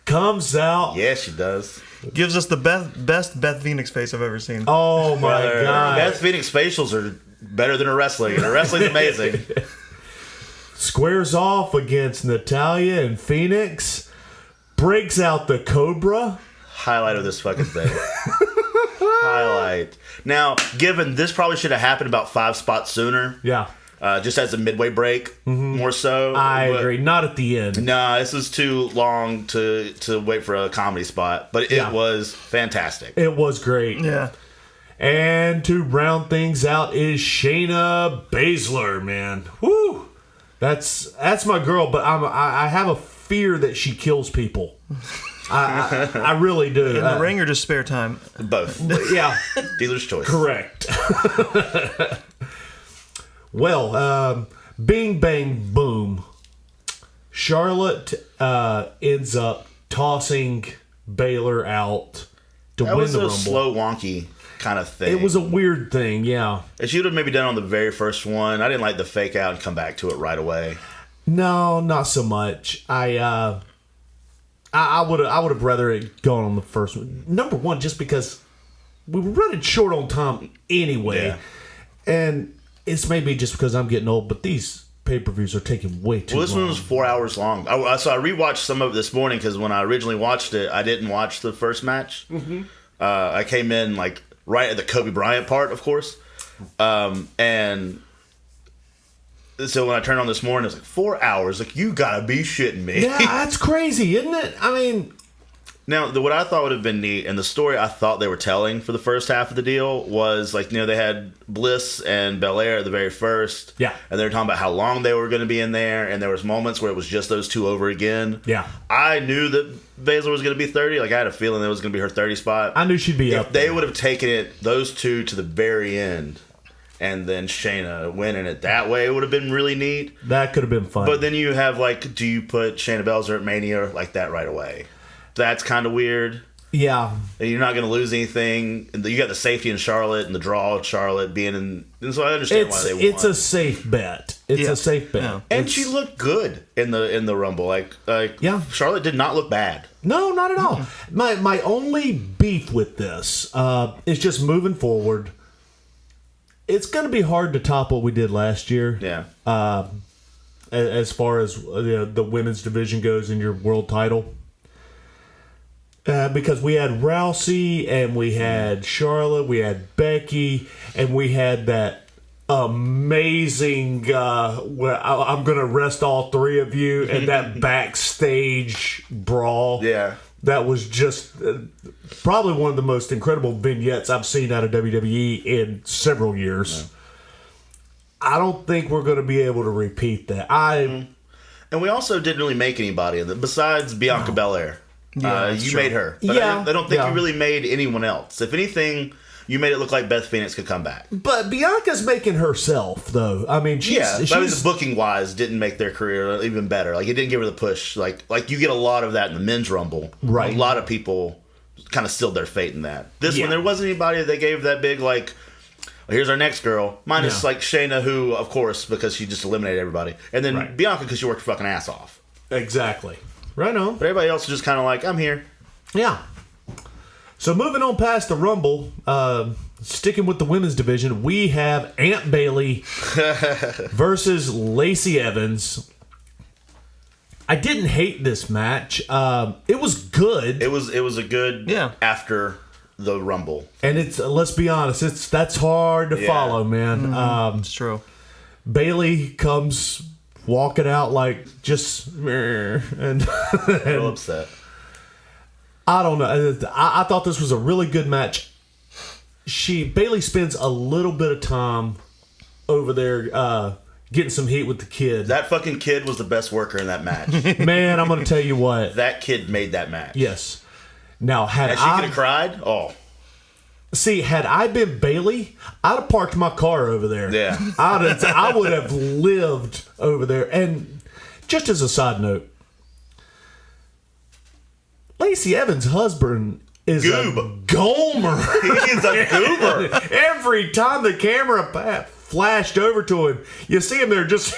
Comes out. Yeah, she does. Gives us the best Beth Phoenix face I've ever seen. Oh my God. Beth Phoenix facials are better than her wrestling. Her wrestling's amazing. Squares off against Natalya and Phoenix. Breaks out the Cobra. Highlight of this fucking thing. Highlight. Now, given this probably should have happened about 5 spots sooner. Yeah. Just as a midway break, more so. I agree. Not at the end. No, this was too long to wait for a comedy spot, but it was fantastic. It was great. Yeah. And to round things out is Shayna Baszler, man. Woo! That's my girl, but I have a fear that she kills people. I really do. In the ring or just spare time? Both. Yeah. Dealer's choice. Correct. Well, bing, bang, boom. Charlotte ends up tossing Baylor out to That win was the a Rumble. slow, wonky kind of thing. It was a weird thing, yeah. If she would have maybe done it on the very first one, I didn't like the fake out and come back to it right away. No, not so much. I would have rather it gone on the first one. Number one, just because we were running short on time anyway, and it's maybe just because I'm getting old, but these pay-per-views are taking way too long. Well, this one was 4 hours long. So I rewatched some of it this morning because when I originally watched it, I didn't watch the first match. Mm-hmm. I came in like right at the Kobe Bryant part, of course, and so when I turned on this morning, it was like 4 hours. Like, you gotta be shitting me. Yeah, that's crazy, isn't it? I mean, now, what I thought would have been neat, and the story I thought they were telling for the first half of the deal was, like, they had Bliss and Belair at the very first. Yeah. And they were talking about how long they were going to be in there, and there was moments where it was just those two over again. Yeah. I knew that Baszler was going to be 30. Like, I had a feeling it was going to be her 30 spot. I knew she'd be up If they there. would have taken it, those two, to the very end, and then Shayna winning it that way, it would have been really neat. That could have been fun. But then you have, like, do you put Shayna Baszler at Mania like that right away? That's kind of weird. Yeah. And you're not going to lose anything. You got the safety in Charlotte and the draw of Charlotte being in. And so I understand why they won. It's a safe bet. It's a safe bet. Yeah. And she looked good in the Rumble. Like Yeah. Charlotte did not look bad. No, not at all. My only beef with this is just moving forward. It's going to be hard to top what we did last year. Yeah. As far as the women's division goes in your world title. Because we had Rousey and we had Charlotte, we had Becky, and we had that amazing where I'm going to arrest all three of you, and that backstage brawl. Yeah. That was just probably one of the most incredible vignettes I've seen out of WWE in several years. Yeah. I don't think we're going to be able to repeat that. And we also didn't really make anybody besides Bianca Belair. Yeah, you made her. But I don't think you really made anyone else. If anything, you made it look like Beth Phoenix could come back. But Bianca's making herself, though. I mean, she's the booking wise didn't make their career even better. Like, it didn't give her the push. Like you get a lot of that in the men's Rumble. Right. A lot of people kind of sealed their fate in that. This one, there wasn't anybody that they gave that big, like, well, here's our next girl. Minus, like, Shayna, who, of course, because she just eliminated everybody. And then Bianca, because she worked her fucking ass off. Exactly. Right on. But everybody else is just kind of like, I'm here. Yeah. So moving on past the Rumble, Sticking with the women's division, we have Aunt Bailey versus Lacey Evans. I didn't hate this match. It was good. It was a good after the Rumble. And it's, let's be honest, that's hard to follow, man. It's true. Bailey comes walking out like just and Real upset. I don't know. I thought this was a really good match. Bailey spends a little bit of time over there getting some heat with the kid. That fucking kid was the best worker in that match. Man, I'm going to tell you what. That kid made that match. Yes. Now, and she could have cried. Oh. See, had I been Bailey, I'd have parked my car over there. Yeah. I would have lived over there. And just as a side note, Lacey Evans' husband is a gomer. He's a goober. Every time the camera flashed over to him, you see him there just...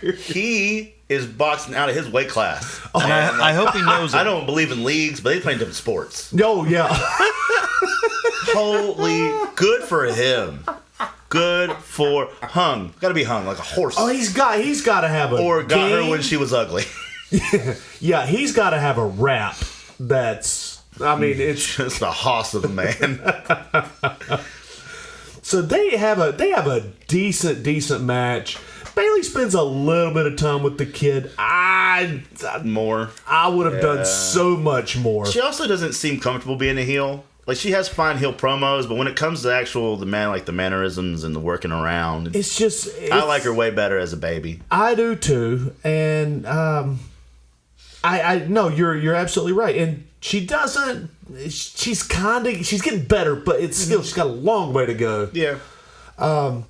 He is boxing out of his weight class. And I hope he knows it. I don't believe in leagues, but they play in different sports. Oh, yeah. Holy, good for him. Good for hung. Got to be hung like a horse. Oh, he's got to have a or got game. her when she was ugly. Yeah, he's got to have a rap that's... I mean, it's just a hoss of a man. So they have a decent match. Bailey spends a little bit of time with the kid. I would have done so much more. She also doesn't seem comfortable being a heel. Like, she has fine heel promos, but when it comes to the mannerisms and the working around, I like her way better as a baby. I do too, and I no, you're absolutely right. And she doesn't. She's getting better, but it's still she's got a long way to go. Yeah. I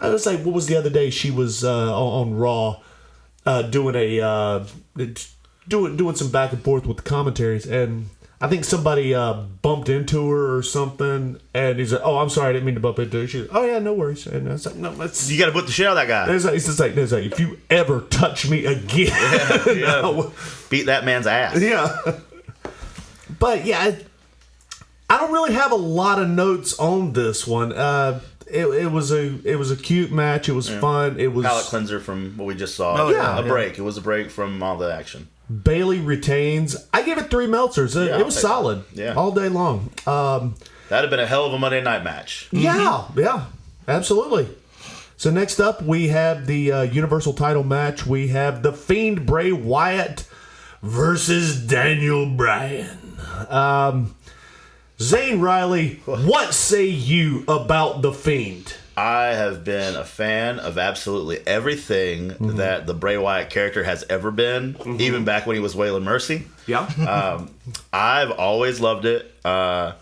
was like, what was the other day? She was on Raw, doing some back and forth with the commentaries, and I think somebody bumped into her or something, and he's like, "Oh, I'm sorry, I didn't mean to bump into her." She's like, "Oh yeah, no worries." And I was like, "No, you got to put the shit out of that guy." He's just like, "If you ever touch me again, beat that man's ass." Yeah. But yeah, I don't really have a lot of notes on this one. It was a cute match. It was fun. It was palate cleanser from what we just saw. Oh, yeah. A break. It was a break from all the action. Bailey retains. I give it 3 Meltzers. It was solid. Yeah. All day long. That'd have been a hell of a Monday night match. Yeah, absolutely. So next up, we have the Universal title match. We have The Fiend Bray Wyatt versus Daniel Bryan. Zane Riley, what say you about The Fiend? I have been a fan of absolutely everything that the Bray Wyatt character has ever been, even back when he was Waylon Mercy. Yeah. I've always loved it. The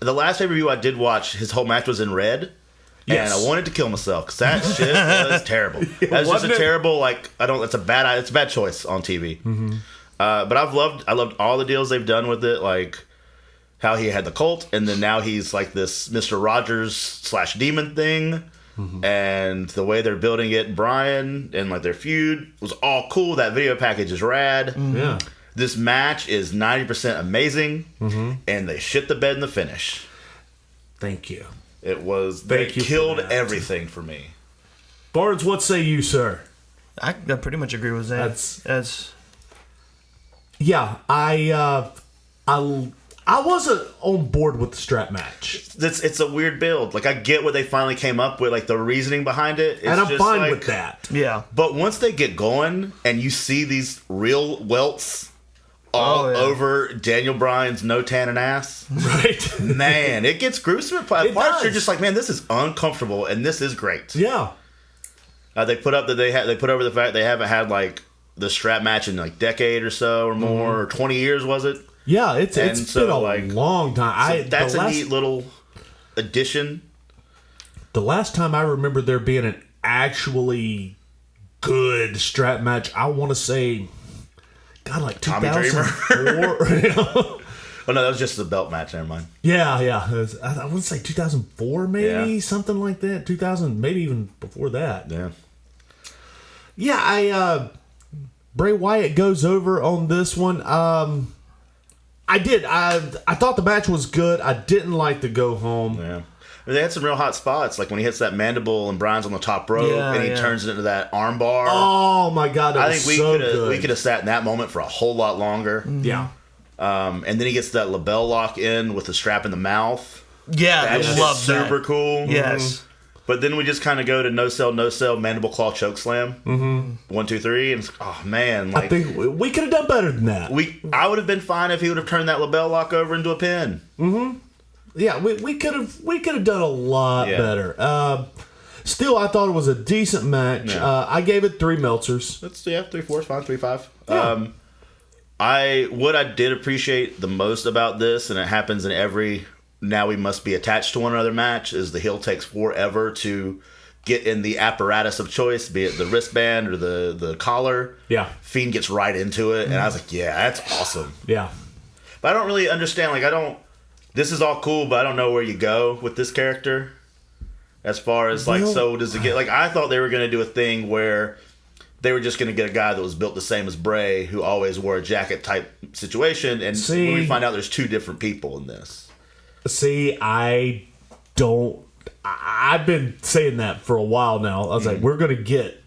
last pay-per-view I did watch, his whole match was in red. Yes. And I wanted to kill myself because that shit was terrible. That's just a terrible, it's a bad choice on TV. But I loved all the deals they've done with it, like how he had the cult, and then now he's like this Mr. Rogers / demon thing, and the way they're building it, Brian, and like their feud was all cool. That video package is rad. Yeah. This match is 90% amazing, and they shit the bed in the finish. Thank you. They killed everything for me. Barnes, what say you, sir? I pretty much agree with that. Yeah, I wasn't on board with the strap match. It's a weird build. Like, I get what they finally came up with, like the reasoning behind it. And I'm fine with that. Yeah. But once they get going and you see these real welts all over Daniel Bryan's no tanning ass, right? Man, it gets gruesome at parts. You're just like, man, this is uncomfortable and this is great. Yeah. They put over the fact they haven't had like the strap match in like decade or so or more, or 20 years was it? Yeah, it's been a long time. That's a neat little addition. The last time I remember there being an actually good strap match, I want to say, God, like 2004. Oh no, that was just the belt match. Never mind. Yeah. I want to say 2004, maybe something like that. 2000, maybe even before that. Yeah. Yeah, Bray Wyatt goes over on this one. I did. I thought the match was good. I didn't like the go home. Yeah. They had some real hot spots, like when he hits that mandible and Brian's on the top rope, and he turns it into that arm bar. Oh my god, that was so good. We could have sat in that moment for a whole lot longer. Yeah. And then he gets that label lock in with the strap in the mouth. Yeah, That's I love that. super cool. Yes. But then we just kind of go to no sell, mandible claw choke slam. 1, 2, 3, and it's, oh man, like I think we could have done better than that. I would have been fine if he would have turned that label lock over into a pin. Yeah, we could have done a lot better. Still, I thought it was a decent match. Yeah. I gave it 3 Meltzers. That's 3, 4 is fine, 3, 5. Yeah. What I did appreciate the most about this, and it happens in every now we must be attached to one another match, is the heel takes forever to get in the apparatus of choice, be it the wristband or the collar. Yeah. Fiend gets right into it, and I was like, yeah, that's awesome. Yeah. But I don't really understand, this is all cool, but I don't know where you go with this character. As far as, so does it get, I thought they were going to do a thing where they were just going to get a guy that was built the same as Bray, who always wore a jacket type situation, and when we find out there's 2 different people in this. See, I've been saying that for a while now. I was like, we're going to get,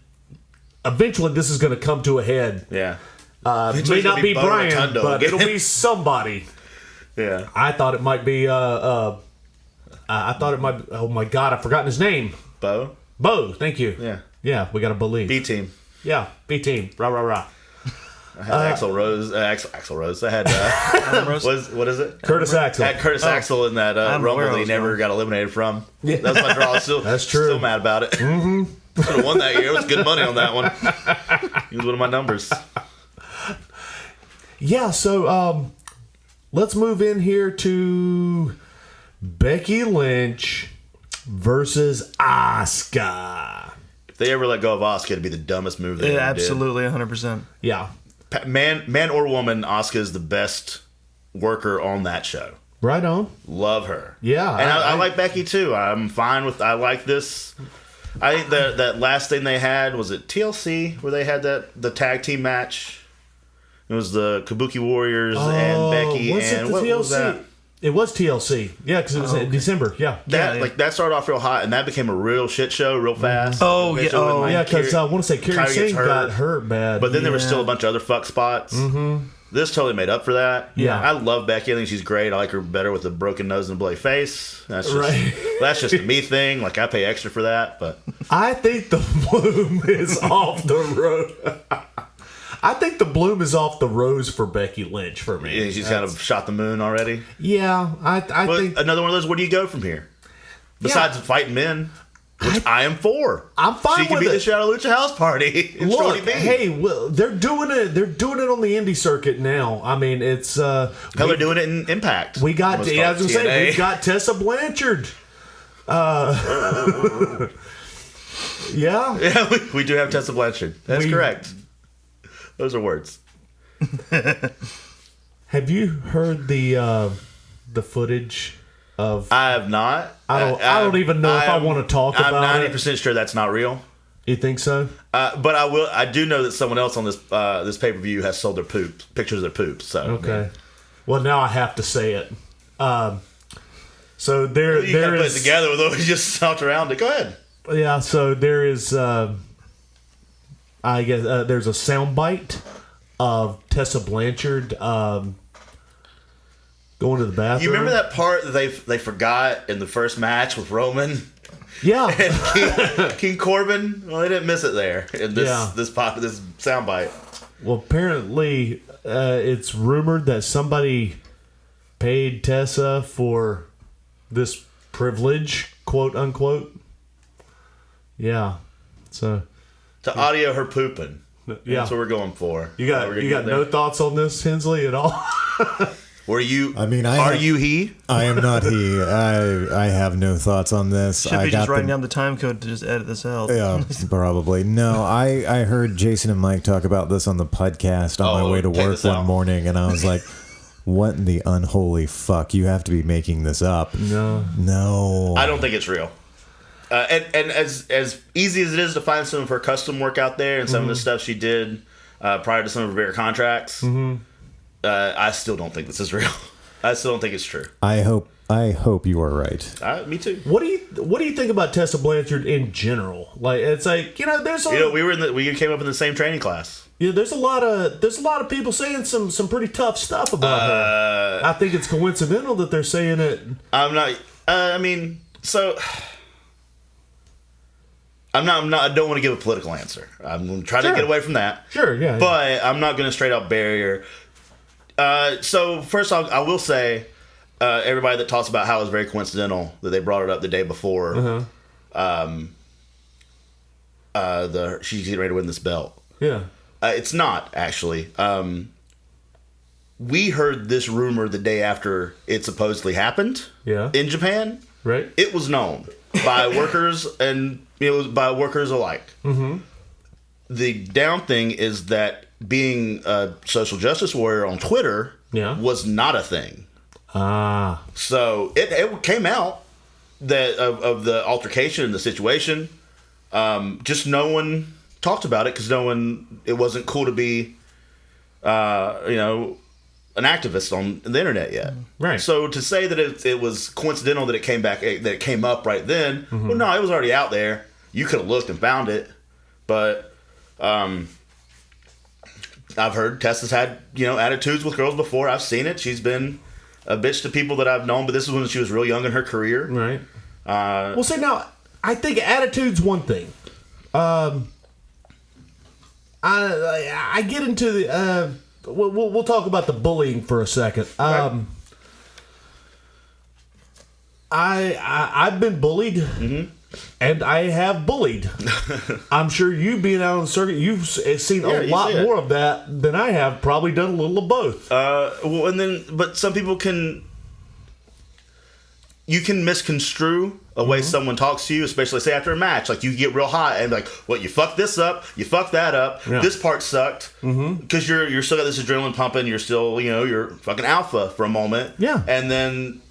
eventually this is going to come to a head. Yeah. It may not be Brian, Rotundo but again. it'll be somebody. Yeah. I thought it might be, oh my God, I've forgotten his name. Bo, thank you. Yeah. Yeah, we got to believe. B-Team. Yeah, B-Team. Rah, rah, rah. I had Axl Rose. Axl Rose. I had what is it? Curtis Axel. I had Curtis Axel in that Rumble that he never got eliminated from. Yeah. That was my draw. That's true. Still mad about it. Mm-hmm. Should have won that year. It was good money on that one. He was one of my numbers. Yeah. So let's move in here to Becky Lynch versus Asuka. If they ever let go of Asuka, it'd be the dumbest move they ever absolutely, 100%. Yeah. Man or woman, Asuka is the best worker on that show. Right on. Love her. Yeah. And I like Becky too. I'm fine with, I like this. I think that last thing they had, was it TLC, where they had the tag team match? It was the Kabuki Warriors and Becky. Was it the what TLC? was that? It was TLC. Yeah, because it was in December. Yeah. That started off real hot, and that became a real shit show real fast. Yeah, because I want to say Kerry Singh got hurt bad. But then there was still a bunch of other fuck spots. Mm-hmm. This totally made up for that. Yeah. I love Becky. I think she's great. I like her better with a broken nose and a bloody face. That's just, right. That's just a me thing. Like, I pay extra for that. But I think the bloom is off the road. I think the bloom is off the rose for Becky Lynch for me. Yeah, she's kind of shot the moon already. Yeah, I think another one of those. Where do you go from here? Besides fighting men, which I am for. I'm fine with it. She can beat the shit out of Lucha House Party. Look, hey, well, they're doing it. They're doing it on the indie circuit now. I mean, it's hell, they're doing it in Impact. We got. I was gonna say we've got Tessa Blanchard. Yeah, we do have Tessa Blanchard. That's correct. Those are words. Have you heard the footage of? I have not. I don't even know if I want to talk about it. I'm 90% sure that's not real. You think so? But I will. I do know that someone else on this pay per view has sold their pictures of their poops. So okay. Well, now I have to say it. So there is put it together with what we just stopped around it. Go ahead. Yeah. So there is. I guess there's a soundbite of Tessa Blanchard going to the bathroom. You remember that part that they forgot in the first match with Roman? Yeah. And King Corbin? Well, they didn't miss it there in this soundbite. Well, apparently it's rumored that somebody paid Tessa for this privilege, quote unquote. Yeah. So to audio her pooping. Yeah. That's what we're going for. You got no thoughts on this, Hensley, at all? Were you? I mean, are you he? I am not he. I have no thoughts on this. Should be just writing down the time code to just edit this out. Yeah, probably. No, I heard Jason and Mike talk about this on the podcast on my way to work one morning, and I was like, what in the unholy fuck? You have to be making this up. No. I don't think it's real. And as easy as it is to find some of her custom work out there and some of the stuff she did prior to some of her bigger contracts, I still don't think this is real. I still don't think it's true. I hope you are right. Me too. What do you think about Tessa Blanchard in general? Like, it's like, there's we came up in the same training class. there's a lot of people saying some pretty tough stuff about her. I think it's coincidental that they're saying it. I'm not. I don't want to give a political answer. I'm going to try to get away from that. Sure, yeah. But I'm not going to straight up bury her. So first, I will say, everybody that talks about how it was very coincidental that they brought it up the day before. She's getting ready to win this belt. Yeah. It's not actually. We heard this rumor the day after it supposedly happened. Yeah. In Japan. Right. It was known by workers and it was by workers alike. Mm-hmm. The down thing is that being a social justice warrior on Twitter was not a thing. So it came out that of the altercation and the situation. Just no one talked about it because it wasn't cool to be, an activist on the internet yet. Right. So to say that it was coincidental that it came up right then, well, no, it was already out there. You could have looked and found it, but I've heard Tessa's had attitudes with girls before. I've seen it. She's been a bitch to people that I've known, but this is when she was real young in her career. Right. Well, see, now I think attitude's one thing. I get into the. We'll talk about the bullying for a second. Right. I've been bullied, and I have bullied. I'm sure you being out on the circuit, you've seen a lot more of that than I have. Probably done a little of both. But some people you can misconstrue a way someone talks to you, especially say after a match. Like you get real hot and like, well, you fucked this up, you fucked that up. Yeah. This part sucked because you're still got this adrenaline pumping. You're still you're fucking alpha for a moment. Yeah, and then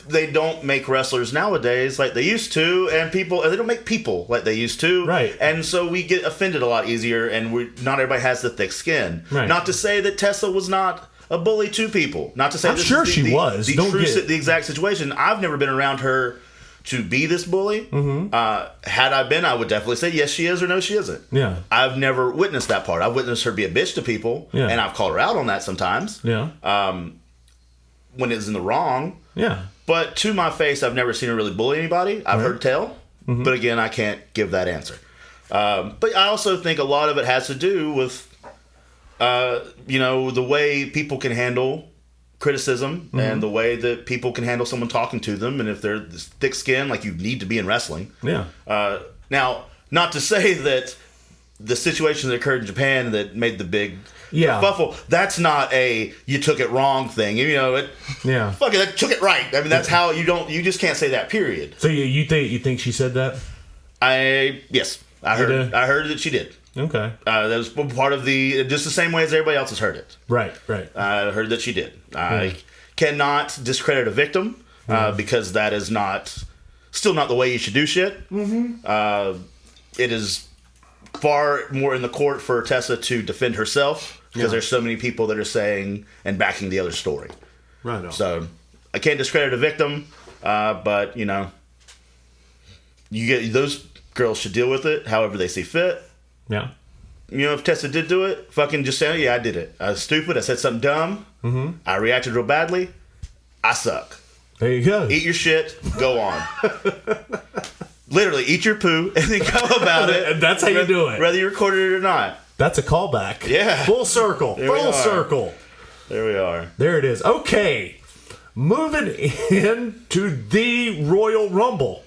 they don't make wrestlers nowadays like they used to, and they don't make people like they used to. Right, and so we get offended a lot easier, and not everybody has the thick skin. Right. Not to say that Tessa was not a bully to people. Not to say I'm sure she was. The exact situation. I've never been around her to be this bully. Had I been, I would definitely say yes, she is, or no, she isn't. Yeah. I've never witnessed that part. I've witnessed her be a bitch to people, and I've called her out on that sometimes. Yeah. When it's in the wrong. Yeah. But to my face, I've never seen her really bully anybody. I've heard tell, but again, I can't give that answer. But I also think a lot of it has to do with the way people can handle criticism and the way that people can handle someone talking to them, and if they're this thick skin, like you need to be in wrestling. Yeah. Now, not to say that the situation that occurred in Japan that made the big kerfuffle, that's not a you took it wrong thing. Fuck it, took it right. I mean, that's how you just can't say that. Period. So you think she said that? Yes, I heard that she did. Okay. That was part of just the same way as everybody else has heard it. Right. I heard that she did. I cannot discredit a victim because that is still not the way you should do shit. It is far more in the court for Tessa to defend herself because there's so many people that are saying and backing the other story. Right on. So I can't discredit a victim, but you get those girls should deal with it however they see fit. Yeah. If Tessa did do it, fucking just say, I did it. I was stupid. I said something dumb. I reacted real badly. I suck. There you go. Eat your shit. Go on. Literally, eat your poo and then go about it. And that's how you do it. Whether you recorded it or not. That's a callback. Yeah. Full circle. Full circle. There we are. There it is. Okay. Moving into the Royal Rumble.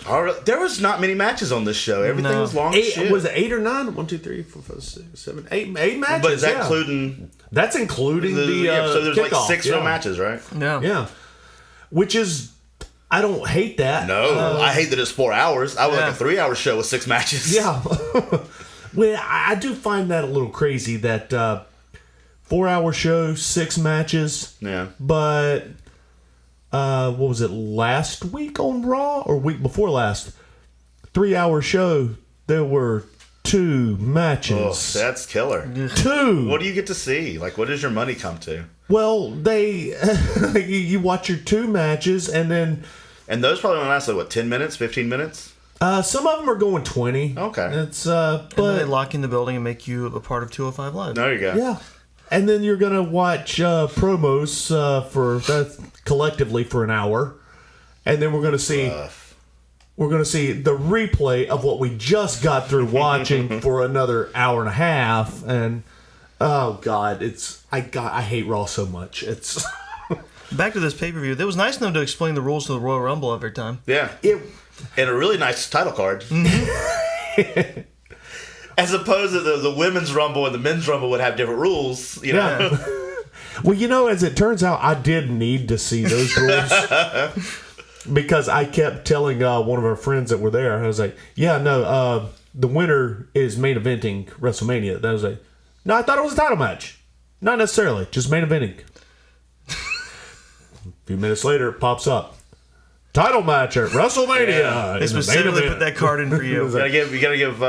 All right. There was not many matches on this show. Everything was long as shit. Was it 8 or 9? 1, 2, 3, 4, 5, 6, 7, 8 matches. But is that including... That's including the so there's kickoff. like 6 real matches, right? Yeah. Which is... I don't hate that. No. I hate that it's 4 hours. I would like a 3-hour show with 6 matches. Yeah. Well, I do find that a little crazy that 4-hour show, 6 matches. Yeah. But... what was it, last week on Raw or week before last? 3-hour show. There were 2 Oh, matches. that's killer. 2. What do you get to see? Like, what does your money come to? Well, they you watch your 2 matches, and then And those probably only last, like, what, 10 minutes, 15 minutes? some of them are going 20. Okay. It's And then they but lock you in the building and make you a part of 205 Live. There you go. yeah, and then you're gonna watch promos for collectively for an hour, and then we're gonna see the replay of what we just got through watching for another hour and a half, and oh god, I hate Raw so much. It's Back to this pay-per-view. It was nice of them to explain the rules to the Royal Rumble every time. Yeah. And a really nice title card. As opposed to the women's rumble and the men's rumble would have different rules, you know. yeah. Well, as it turns out, I did need to see those rules. Because I kept telling one of our friends that were there, I was like, yeah, no, the winner is main eventing WrestleMania. That was like, no, I thought it was a title match. Not necessarily, just main eventing. A few minutes later, it pops up. Title match at WrestleMania. Yeah. They specifically put that card in for you. You gotta give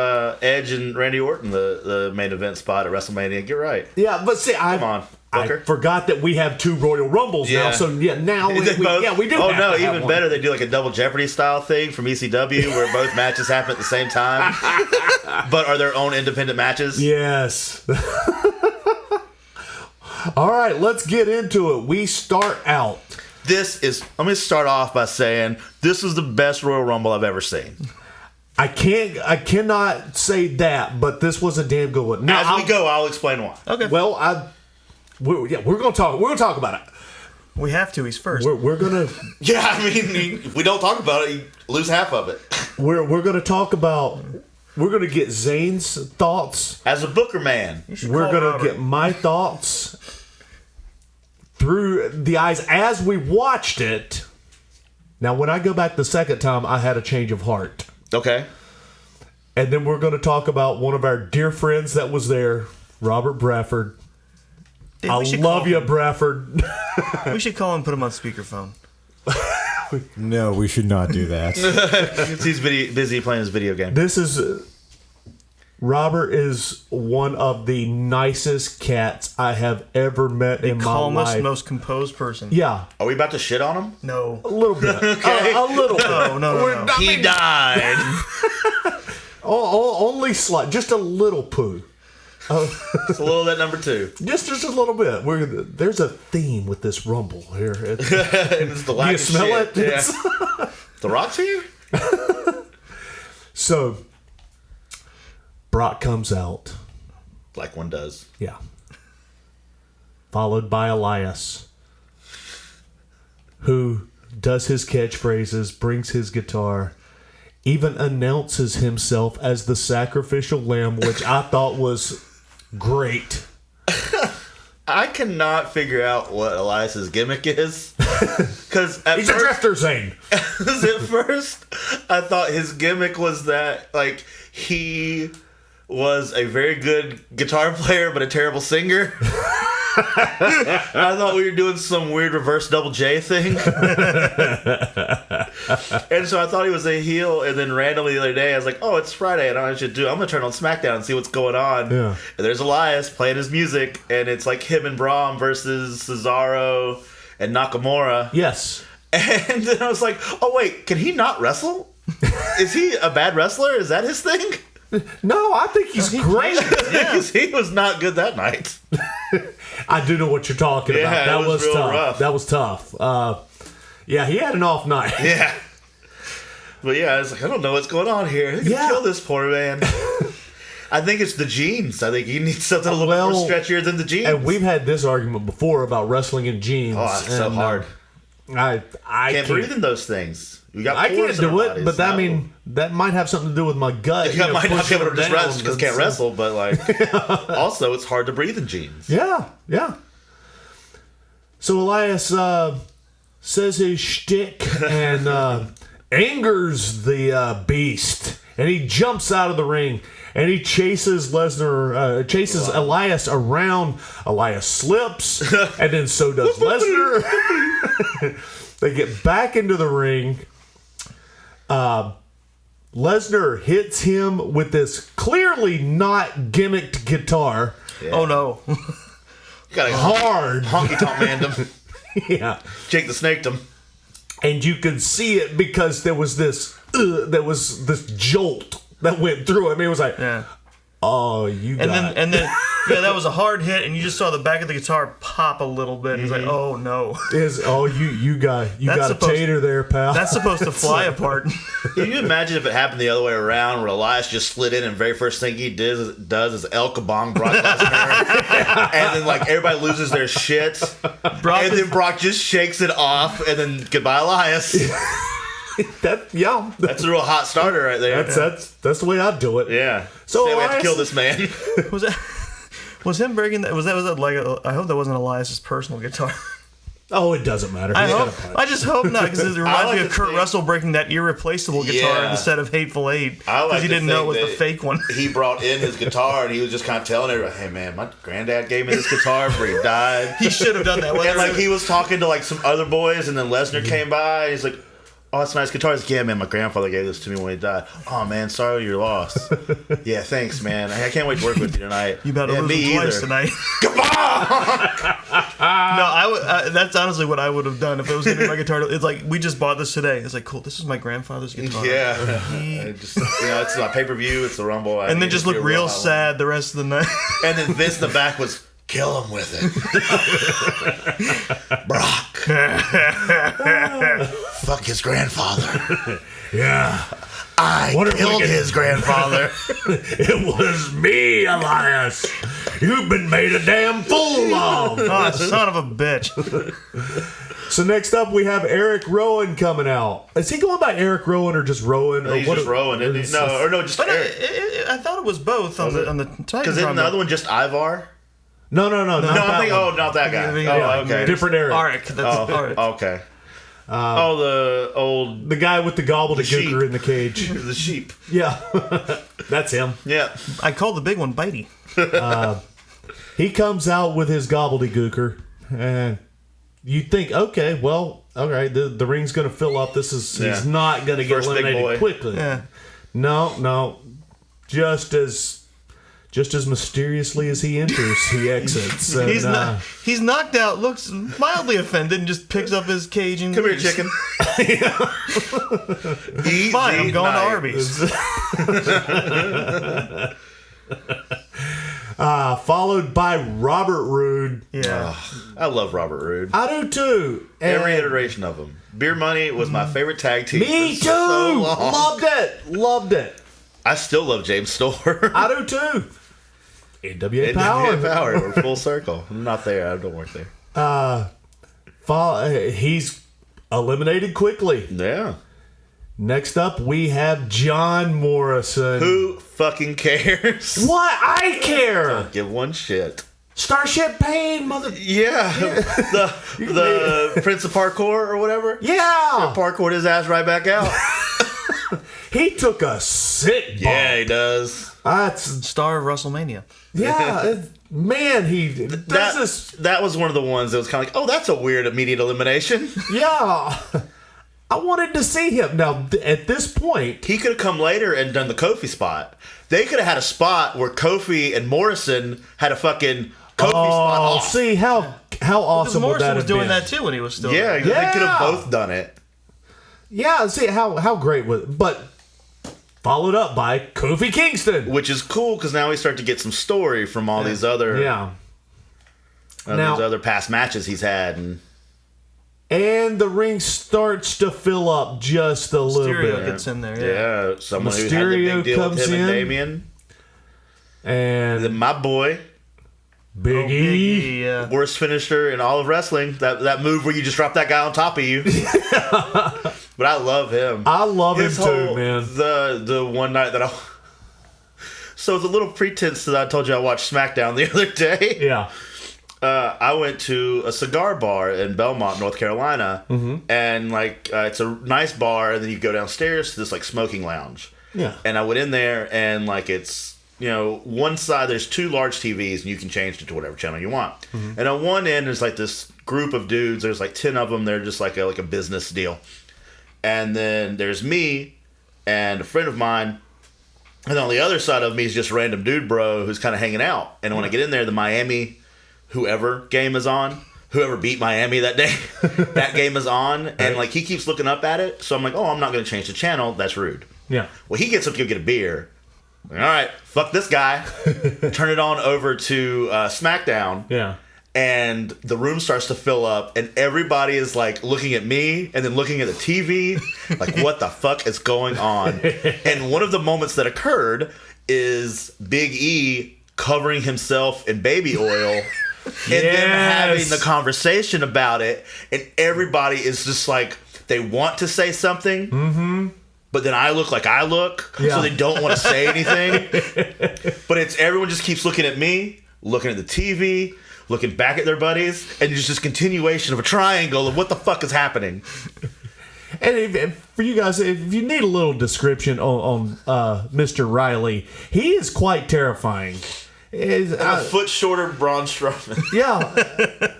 Edge and Randy Orton the main event spot at WrestleMania. Get right. Yeah, but see, Come on, I Booker. forgot that we have 2 Royal Rumbles now. Yeah. So now we do. Oh have no, to have even one. better. They do like a double Jeopardy style thing from ECW where both matches happen at the same time, but are their own independent matches. Yes. All right, let's get into it. We start out. Let me start off by saying this is the best Royal Rumble I've ever seen. I cannot say that, but this was a damn good one. Now, As we go, I'll explain why. Okay. Well, we're gonna talk. We're gonna talk about it. We have to. He's first. We're gonna Yeah, I mean, if we don't talk about it, you lose half of it. we're gonna talk about. We're gonna get Zane's thoughts. As a Booker man, We're call gonna Robert. get my thoughts through the eyes as we watched it. Now, when I go back the second time, I had a change of heart. okay. And then we're going to talk about one of our dear friends that was there, Robert Bradford. Dude, I we should love call you, him. Bradford. We should call him and put him on speakerphone. No, we should not do that. He's busy playing his video game. This is... Robert is one of the nicest cats I have ever met in my Calmest, life. most composed person. Yeah, Are we about to shit on him? No. a little bit. Okay. A little bit. No. He died. Only slight. Just a little poo. It's a little of that number 2. Just a little bit. There's a theme with this rumble here. And it's the lack You of smell shit. it? Yeah. The Rock's here? So, Brock comes out. Like one does. Yeah. Followed by Elias, who does his catchphrases, brings his guitar, even announces himself as the sacrificial lamb, which I thought was great. I cannot figure out what Elias's gimmick is. Because He's a drifter, Zane. at first, I thought his gimmick was that, like, he was a very good guitar player but a terrible singer. I thought we were doing some weird reverse double J thing. And so I thought he was a heel, and then randomly the other day I was like, oh, it's Friday, and I'm going to turn on SmackDown and see what's going on. Yeah. And there's Elias playing his music, and it's like him and Braun versus Cesaro and Nakamura. Yes. And then I was like, oh, wait, can he not wrestle? Is he a bad wrestler? Is that his thing? No, I think he's great. Because he was not good that night. I do know what you're talking about. Yeah, That it was real tough. rough. That was tough. Yeah, he had an off night. Yeah. But yeah, I was like, I don't know what's going on here. Who can Yeah. kill this poor man? I think it's the jeans. I think he needs something a little bit more stretchier than the jeans. And we've had this argument before about wrestling in jeans. Oh, it's so and, hard. I Can't breathe in those things. We got I can't pores in do our it, bodies. but that, No. I mean, that might have something to do with my gut. You might not be able to pushing just down. wrestle because can't wrestle, but like, also it's hard to breathe in jeans. Yeah, yeah. So Elias says his shtick and angers the beast, and he jumps out of the ring and he chases chases Elias around. Elias slips, and then so does Lesnar. They get back into the ring. Lesnar hits him with this clearly not gimmicked guitar. Yeah. Oh no. Got a Hard. honky tonk mandem. Yeah. Jake the Snaked him. And you could see it because there was this jolt that went through him. It was like, Yeah. oh, you And got then yeah, that was a hard hit, and you just saw the back of the guitar pop a little bit. He's like, oh no. you got a supposed- tater there, pal. That's supposed to fly apart. Can you imagine if it happened the other way around, where Elias just slid in and very first thing he does is El Kabong Brock Lesnar, and then like everybody loses their shit, Brock and is- then Brock just shakes it off, and then goodbye Elias. That's a real hot starter right there. That's the way I'd do it. Yeah. So Say we have to Elias- kill this man. Was him breaking that? Was that like? I hope that wasn't Elias's personal guitar. Oh, it doesn't matter. I just hope not, because it reminds like me of to Kurt think- Russell breaking that irreplaceable guitar Yeah. instead of Hateful Eight I because like he to didn't know it was think the that fake one. He brought in his guitar and he was just kind of telling everybody, "Hey man, my granddad gave me this guitar before he died." He should have done that. And like he was talking to like some other boys, and then Lesnar came by. And he's like, "Oh, that's a nice guitar." He's like, "Yeah, man, my grandfather gave this to me when he died." "Oh man, sorry you're lost." "Yeah, thanks, man. I can't wait to work with you tonight." You better yeah, lose me him twice either. tonight. Come on! No, that's honestly what I would have done if it was going to be my guitar. It's like, we just bought this today. It's like, cool, this is my grandfather's guitar. Yeah, I just it's my pay per view. It's the Rumble, And then just look real sad the rest of the night. And then Vince in the back was, "Kill him with it." Brock. Fuck his grandfather. Yeah. I What if we killed could- his grandfather. It was me, Elias. You've been made a damn fool of. Oh, son of a bitch. So next up, we have Eric Rowan coming out. Is he going by Eric Rowan or just Rowan? Or He's just Rowan, isn't he? No, just But Eric. I thought it was both on the Titan. Because isn't the other one just Ivar? No, not No, that I'm thinking, one. not that guy. Yeah, Okay. Different Eric. Arik. That's Arik. Okay. The old The guy with the The sheep. gobbledygooker in the cage. the sheep. Yeah, that's him. Yeah. I call the big one Bitey. He comes out with his gobbledygooker, and you think, okay, well, all right, the ring's going to fill up. He's not going to get First big eliminated boy. quickly. Yeah. No, just as mysteriously as he enters, he exits. And, He's knocked out, looks mildly offended, and just picks up his cage and Come here, leaves. chicken. Fine, I'm going to Arby's. followed by Robert Roode. Yeah. I love Robert Roode. I do too. Every And iteration of him. Beer Money was my favorite tag team. me for too. so long. Loved it. I still love James Storr. I do too. NWA Power. Power. We're full circle. I'm not there. I don't work there. He's eliminated quickly. Yeah. Next up, we have John Morrison. Who fucking cares? What? I care. Give one shit. Starship Pain, mother. Yeah. The Prince of Parkour or whatever. Yeah. Parkoured his ass right back out. He took a sick bump. Yeah, he does. That's Star of WrestleMania. man. He does this. That was one of the ones that was kind of like, oh, that's a weird immediate elimination. Yeah. I wanted to see him. Now, at this point, He could have come later and done the Kofi spot. They could have had a spot where Kofi and Morrison had a fucking Kofi spot off. see how awesome would Morrison that was have doing been? that too when he was still Yeah, there. they could have Yeah. both done it. Yeah, see how great was it? But followed up by Kofi Kingston. Which is cool because now we start to get some story from all these other Yeah. these Now- other past matches he's had. And the ring starts to fill up just a little Mysterio bit. gets in there. Yeah. Yeah, someone who had the Mysterio big deal with comes him and in. Damien. And Then my boy, Big E. Biggie, yeah. worst finisher in all of wrestling. That move where you just drop that guy on top of you. But I love him. I love him His too, whole- man. The one night that I. So the little pretense that I told you I watched SmackDown the other day. Yeah. I went to a cigar bar in Belmont, North Carolina, and it's a nice bar, and then you go downstairs to this like smoking lounge. Yeah. And I went in there, and it's one side there's two large TVs, and you can change it to whatever channel you want. And on one end there's like this group of dudes. There's like 10 of them. They're just like a business deal. And then there's me, and a friend of mine. And then on the other side of me is just a random dude, bro, who's kind of hanging out. And when I get in there, the Miami whoever game is on. Whoever beat Miami that day, that game is on. And, like, he keeps looking up at it. So I'm like, oh, I'm not going to change the channel. That's rude. Yeah. Well, he gets up to go get a beer. Like, all right, fuck this guy. Turn it on over to SmackDown. Yeah. And the room starts to fill up, and everybody is like looking at me and then looking at the TV, like, what the fuck is going on? And one of the moments that occurred is Big E covering himself in baby oil and them having the conversation about it, and everybody is just like, they want to say something, but then I look like I look, so they don't want to say anything. But it's everyone just keeps looking at me, looking at the TV, looking back at their buddies, and it's just continuation of a triangle of what the fuck is happening. And for you guys, if you need a little description on Mr. Riley, he is quite terrifying. A foot shorter Braun Strowman. Yeah.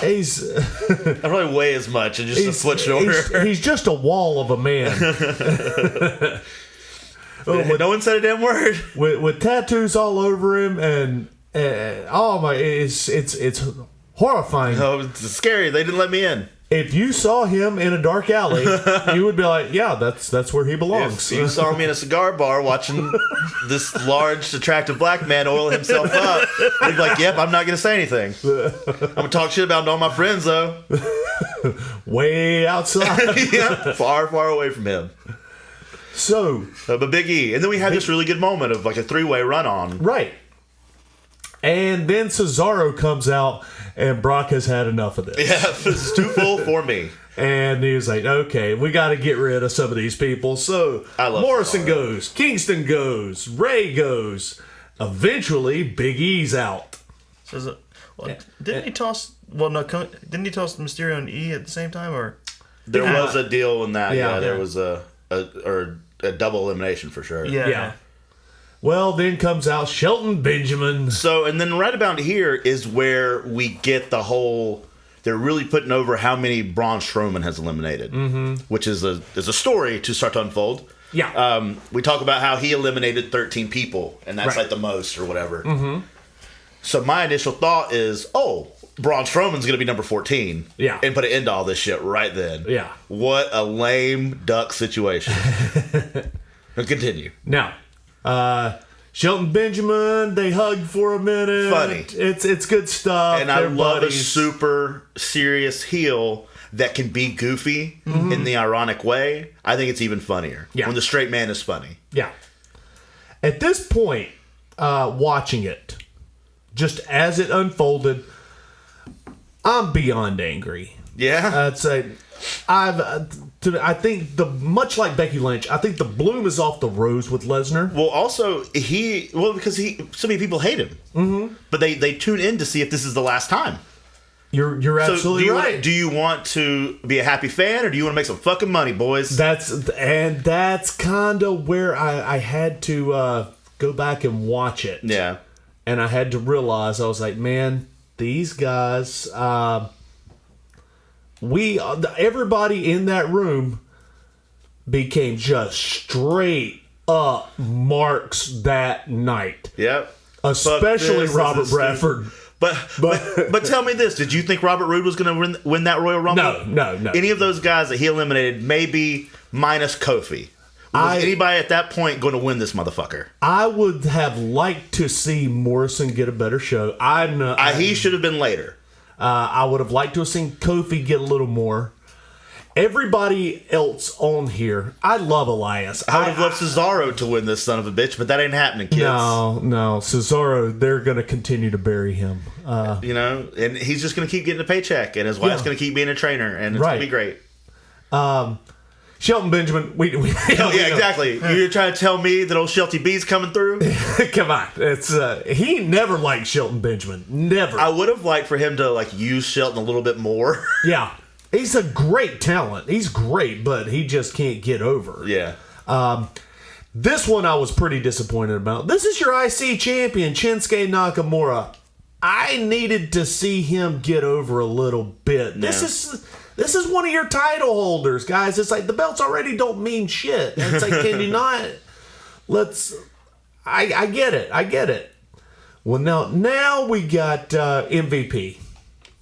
He's I probably weigh as much and just a foot shorter. He's just a wall of a man. No one said a damn word. With tattoos all over him, and oh my, it's horrifying. Oh, it's scary. They didn't let me in. If you saw him in a dark alley, you would be like, yeah, that's where he belongs. If you saw me in a cigar bar watching this large, attractive black man oil himself up, you'd be like, yep, I'm not going to say anything. I'm going to talk shit about all my friends, though. Way outside. Yeah, far, far away from him. So, but Big E. And then we had this really good moment of like a three-way run-on. Right. And then Cesaro comes out, and Brock has had enough of this. Yeah, this is too full for me. And he was like, okay, we got to get rid of some of these people. So Morrison goes, Kingston goes, Ray goes. Eventually, Big E's out. Didn't he toss Mysterio and E at the same time? Or there was a deal in that. Yeah. There was a double elimination for sure. Yeah. Well, then comes out Shelton Benjamin. So, and then right about here is where we get the whole. They're really putting over how many Braun Strowman has eliminated, which is a story to start to unfold. Yeah. We talk about how he eliminated 13 people, and that's like the most or whatever. So my initial thought is, Braun Strowman's going to be number 14. Yeah. And put an end to all this shit right then. Yeah. What a lame duck situation. Continue. Now, Shelton Benjamin, they hug for a minute. Funny. It's good stuff. And I love a super serious heel that can be goofy in the ironic way. I think it's even funnier when the straight man is funny. Yeah. At this point, watching it, just as it unfolded, I'm beyond angry. Yeah. I'd say I think much like Becky Lynch, I think the bloom is off the rose with Lesnar. Well, also because so many people hate him, but they tune in to see if this is the last time. You're absolutely right. Do you want to be a happy fan, or do you want to make some fucking money, boys? That's kind of where I had to go back and watch it. Yeah, and I had to realize, I was like, man, these guys. Everybody in that room became just straight up marks that night. Yep. Especially Robert Bradford. But tell me this: did you think Robert Roode was going to win that Royal Rumble? No. Any of those guys that he eliminated, maybe minus Kofi. Was anybody at that point going to win this motherfucker? I would have liked to see Morrison get a better show. He should have been later. I would have liked to have seen Kofi get a little more. Everybody else on here, I love Elias. I would have loved Cesaro to win this son of a bitch, but that ain't happening, kids. No, Cesaro, they're going to continue to bury him. And he's just going to keep getting a paycheck, and his wife's going to keep being a trainer, and it's going to be great. Shelton Benjamin, exactly. You're trying to tell me that old Shelty B's coming through? Come on, he never liked Shelton Benjamin. Never. I would have liked for him to use Shelton a little bit more. Yeah, he's a great talent. He's great, but he just can't get over. Yeah. This one I was pretty disappointed about. This is your IC champion, Shinsuke Nakamura. I needed to see him get over a little bit. Yeah. This is one of your title holders, guys. It's like the belts already don't mean shit. And it's like, can you not? I get it. Well, now we got MVP.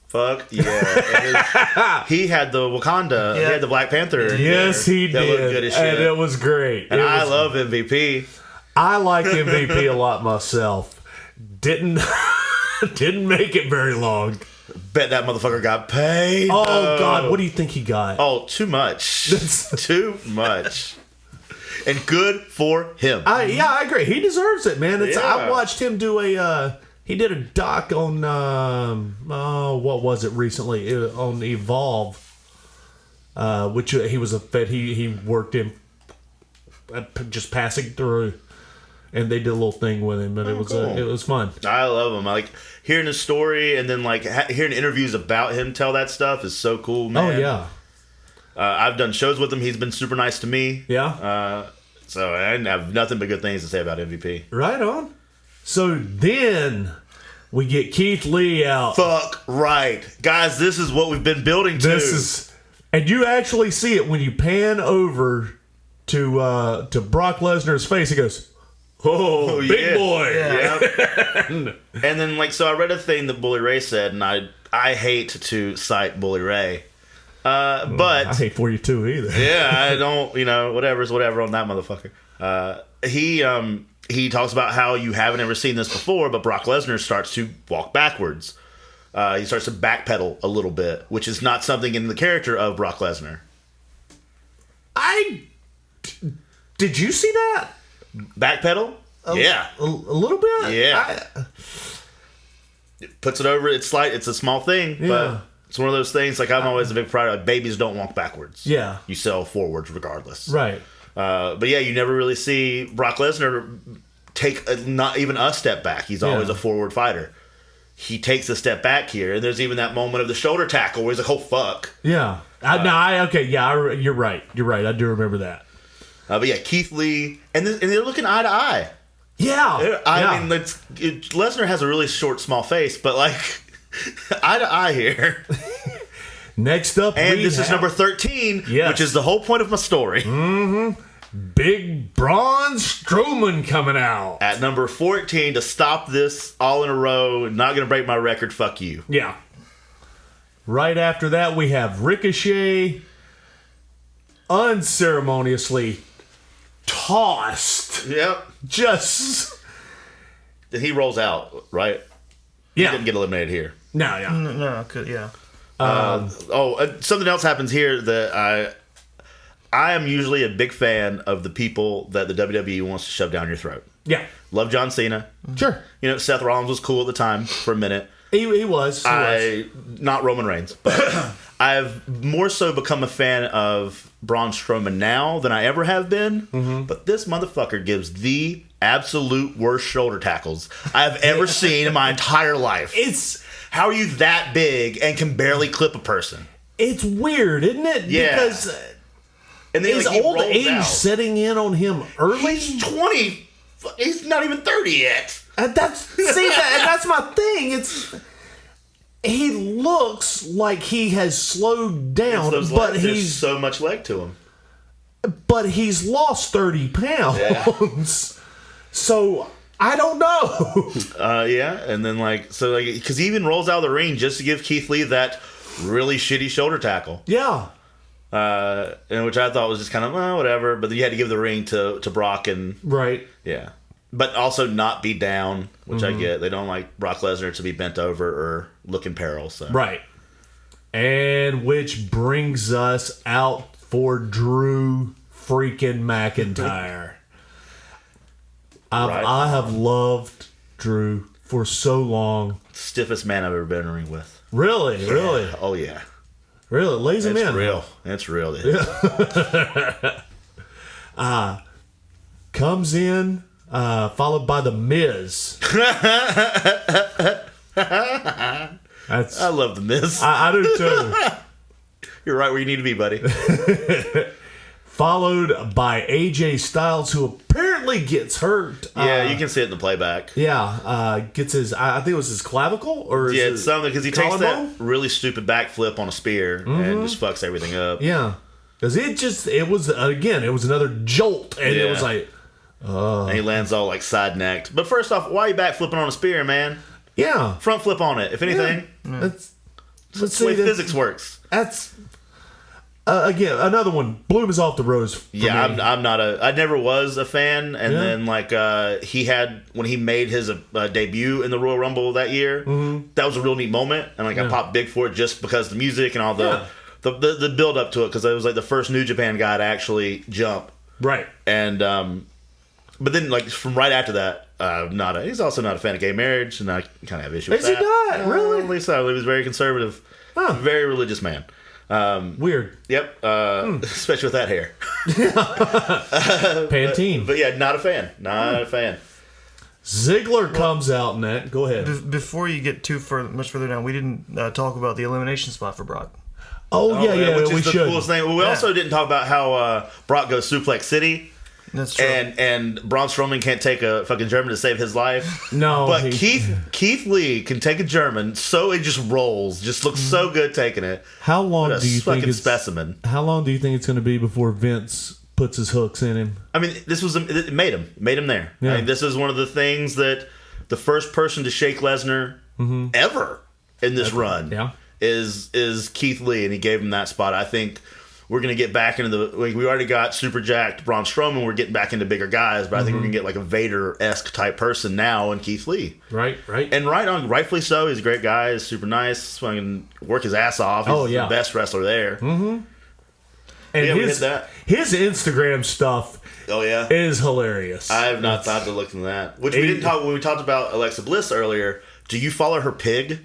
Fuck yeah. He had the Wakanda. Yeah. He had the Black Panther. Yes, he that did. looked good as shit. And it was great. And I love MVP. I like MVP a lot myself. Didn't make it very long. Bet that motherfucker got paid. Oh, God. What do you think he got? Oh, too much. Too much. And good for him. I agree. He deserves it, man. Yeah. I watched him do he did a doc on, what was it recently? On Evolve, which he was he worked in just passing through, and they did a little thing with him, but Cool. it was fun. I love him. I like hearing his story and then like hearing interviews about him tell that stuff is so cool, man. Oh, yeah. I've done shows with him. He's been super nice to me. Yeah. So I have nothing but good things to say about MVP. Right on. So then we get Keith Lee out. Fuck right. Guys, this is what we've been building to. And you actually see it when you pan over to Brock Lesnar's face. He goes, "Oh, big yeah. boy." Yeah. And then like so I read a thing that Bully Ray said, and I hate to cite Bully Ray. But I hate for you too either. yeah, I don't, whatever's whatever on that motherfucker. He talks about how you haven't ever seen this before, but Brock Lesnar starts to walk backwards. He starts to backpedal a little bit, which is not something in the character of Brock Lesnar. Did you see that? Backpedal? Yeah. A little bit? Yeah. It puts it over. It's a small thing, but it's one of those things. Like I'm always a big pride. Like babies don't walk backwards. Yeah. You sell forwards regardless. Right. But yeah, you never really see Brock Lesnar take not even a step back. He's always a forward fighter. He takes a step back here, and there's even that moment of the shoulder tackle where he's like, "Oh fuck." Yeah. You're right. You're right. I do remember that. But yeah, Keith Lee, and they're looking eye to eye. Yeah. I mean, Lesnar has a really short, small face, but like eye to eye here. Next up, and this is number 13, which is the whole point of my story. Mm-hmm. Big Braun Strowman coming out at number 14 to stop this all in a row. Not gonna break my record. Fuck you. Yeah. Right after that, we have Ricochet unceremoniously tossed. Yep. He rolls out, right? Yeah. He didn't get eliminated here. No, yeah. No, yeah. Something else happens here that I am usually a big fan of the people that the WWE wants to shove down your throat. Yeah. Love John Cena. Sure. Seth Rollins was cool at the time for a minute. He was. Not Roman Reigns, but I've more so become a fan of Braun Strowman now than I ever have been. Mm-hmm. But this motherfucker gives the absolute worst shoulder tackles I've ever seen in my entire life. How are you that big and can barely clip a person? It's weird, isn't it? Yeah. Because and then, is old age setting in on him early? He's 20. He's not even 30 yet. That's my thing. He looks like he has slowed down, but there's so much leg to him. But he's lost 30 pounds. Yeah. So I don't know. And then because he even rolls out of the ring just to give Keith Lee that really shitty shoulder tackle. Yeah. And which I thought was just kind of whatever, but then you had to give the ring to Brock and right. Yeah. But also not be down, which I get. They don't like Brock Lesnar to be bent over or look in peril. So. Right. And which brings us out for Drew freaking McIntyre. I have loved Drew for so long. Stiffest man I've ever been in a ring with. Really? Yeah. Really? Oh, yeah. Really? Lays him in. It's real. Yeah. Comes in. Followed by The Miz. I love The Miz. I do too. You're right where you need to be, buddy. followed by AJ Styles, who apparently gets hurt. Yeah, you can see it in the playback. Gets his, I think it was his clavicle, or Yeah, it's something, because he takes collarbone? that really stupid backflip on a spear and just fucks everything up. Yeah, because it was another jolt, and it was like, and he lands all like side necked. But first off, why are you backflipping on a spear, man? yeah. Front flip on it, if anything. Let's That's the way physics works. That's again another one. Bloom is off the rose. For me. I'm not I never was a fan, and then like he had when he made his debut in the Royal Rumble that year, that was a real neat moment, and like I popped big for it just because the music and all the build up to it, because it was like the first New Japan guy to actually jump, right? And but then like from right after that, he's also not a fan of gay marriage, and I kind of have issues with that. Is he not? Really? At least he was very conservative, very religious man. Weird. Yep. Especially with that hair. Pantene. But yeah, not a fan. Not a fan. Ziggler comes out in that. Go ahead. Before you get much further down, we didn't talk about the elimination spot for Brock. Oh yeah, which we is the should. coolest thing. Well, we also didn't talk about how Brock goes Suplex City. That's true. And Braun Strowman can't take a fucking German to save his life. No, but Keith Lee can take a German, so it just rolls. Just looks so good taking it. How long What a do you think fucking it's specimen? How long do you think it's going to be before Vince puts his hooks in him? I mean, it made him there. Yeah. I mean, this is one of the things that the first person to shake Lesnar ever in this run is Keith Lee, and he gave him that spot. I think we're going to get back into we already got super jacked Braun Strowman. We're getting back into bigger guys, but I think we're going to get like a Vader-esque type person now in Keith Lee. Right. And rightfully so. He's a great guy. He's super nice. Fucking work his ass off. He's the best wrestler there. Mm-hmm. And we hit that. His Instagram stuff is hilarious. I have not thought to look into that. Which we didn't talk when we talked about Alexa Bliss earlier. Do you follow her pig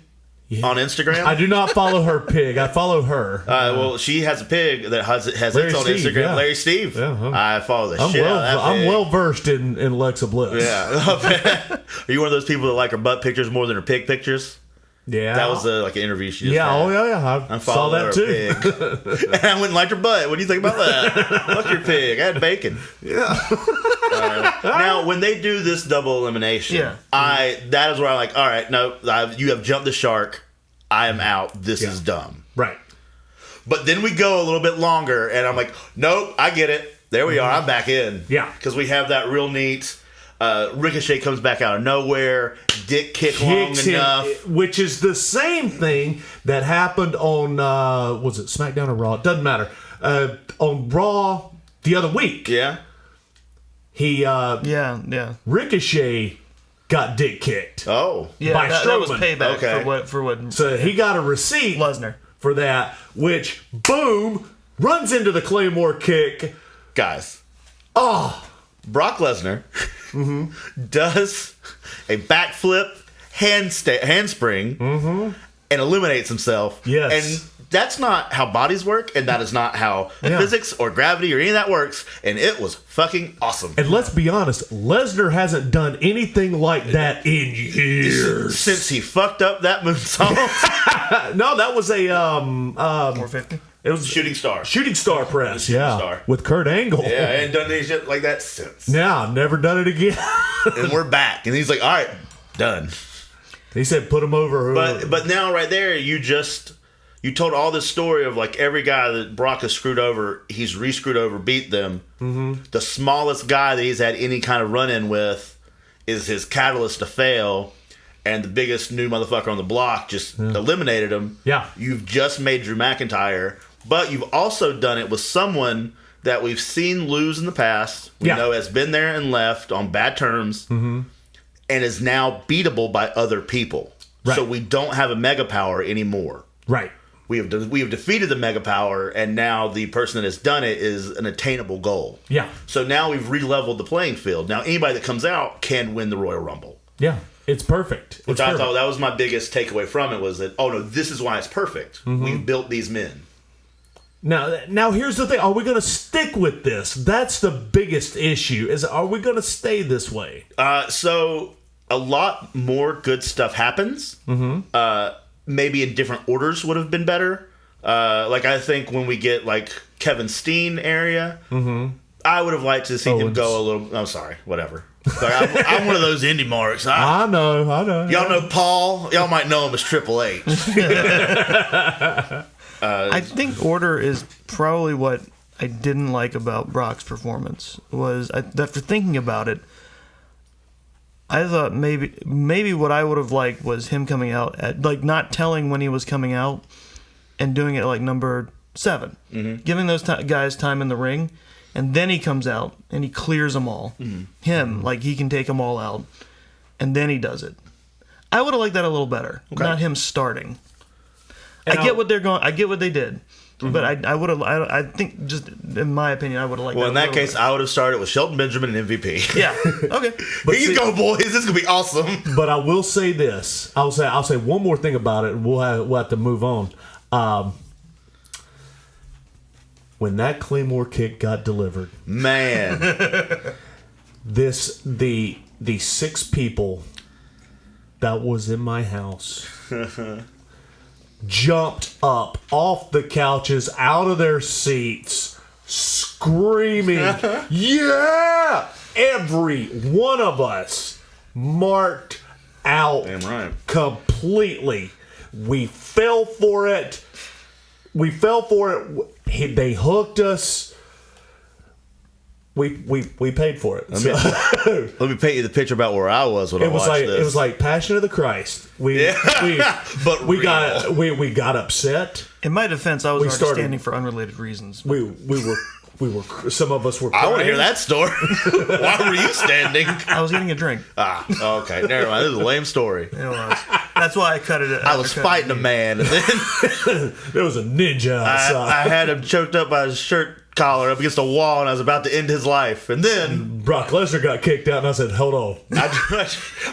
on Instagram? I do not follow her pig. I follow her. Well, she has a pig that has its own Steve, Instagram. Larry Steve. Yeah, I follow the shit out of that I'm pig. well versed in Alexa Bliss. Yeah. Are you one of those people that like her butt pictures more than her pig pictures? Yeah. That was like an interview she just had. I saw that too. Pig. And I wouldn't like her butt. What do you think about that? Fuck your pig. I had bacon. Yeah. Now, when they do this double elimination, that is where I'm like, all right, no, you have jumped the shark. I am out. This is dumb. Right. But then we go a little bit longer, and I'm like, nope, I get it. There we are. I'm back in. Yeah. Because we have that real neat Ricochet comes back out of nowhere, dick kick long enough. Which is the same thing that happened on, was it SmackDown or Raw? It doesn't matter. On Raw the other week. Yeah. He, yeah. Ricochet got dick kicked. Oh. Yeah, by that was Strowman. payback for what. So he got a receipt Lesnar for that, which, boom, runs into the Claymore kick. Guys. Oh. Brock Lesnar does a backflip handspring and eliminates himself. Yes. And that's not how bodies work, and that is not how physics or gravity or any of that works, and it was fucking awesome. And let's be honest, Lesnar hasn't done anything like that in years. Since he fucked up that moonsault. No, that was a 450. it was Shooting star. Shooting star press, Star. with Kurt Angle. Yeah, I ain't done any shit like that since. Now, never done it again. And we're back. And he's like, all right, done. He said put him over. But now right there, you told all this story of like every guy that Brock has screwed over, he's re-screwed over, beat them. Mm-hmm. The smallest guy that he's had any kind of run-in with is his catalyst to fail, and the biggest new motherfucker on the block just eliminated him. Yeah. You've just made Drew McIntyre, but you've also done it with someone that we've seen lose in the past. We know has been there and left on bad terms, and is now beatable by other people. Right. So we don't have a mega power anymore. Right. We have defeated the mega power, and now the person that has done it is an attainable goal. Yeah. So now we've re-leveled the playing field. Now anybody that comes out can win the Royal Rumble. Yeah. It's perfect. Which I thought that was my biggest takeaway from it was that, oh no, this is why it's perfect. We've built these men. Now here's the thing. Are we going to stick with this? That's the biggest issue. Are we going to stay this way? So a lot more good stuff happens. Maybe in different orders would have been better. Like I think when we get like Kevin Steen area, I would have liked to see him go a little. I'm sorry, whatever. Like, I'm one of those indie marks. I know. Y'all know Paul. Y'all might know him as Triple H. I think order is probably what I didn't like about Brock's performance. After thinking about it, I thought maybe what I would have liked was him coming out at like not telling when he was coming out and doing it like number 7, giving those guys time in the ring, and then he comes out and he clears them all. Like he can take them all out, and then he does it. I would have liked that a little better, not him starting. I get what they're going. I get what they did. But I would have. I think, just in my opinion, I would have liked. Well, that in that case, I would have started with Shelton Benjamin and MVP. Yeah. Okay. But here you go, boys. This is gonna be awesome. But I will say this. I'll say one more thing about it, and we'll have to move on. When that Claymore kick got delivered, man, the 6 people that was in my house jumped up off the couches, out of their seats, screaming, yeah! Every one of us marked out completely. We fell for it. They hooked us. We paid for it. Let me paint you the picture about where I was when I watched this. It was like Passion of the Christ. We got upset. In my defense, I was already standing for unrelated reasons. We were some of us were crying. I want to hear that story. Why were you standing? I was getting a drink. Okay, never mind. This is a lame story. It was. That's why I cut it. I was fighting a man, and then there was a ninja outside. I had him choked up by his shirt collar up against a wall, and I was about to end his life. And then Brock Lesnar got kicked out, and I said, "Hold on."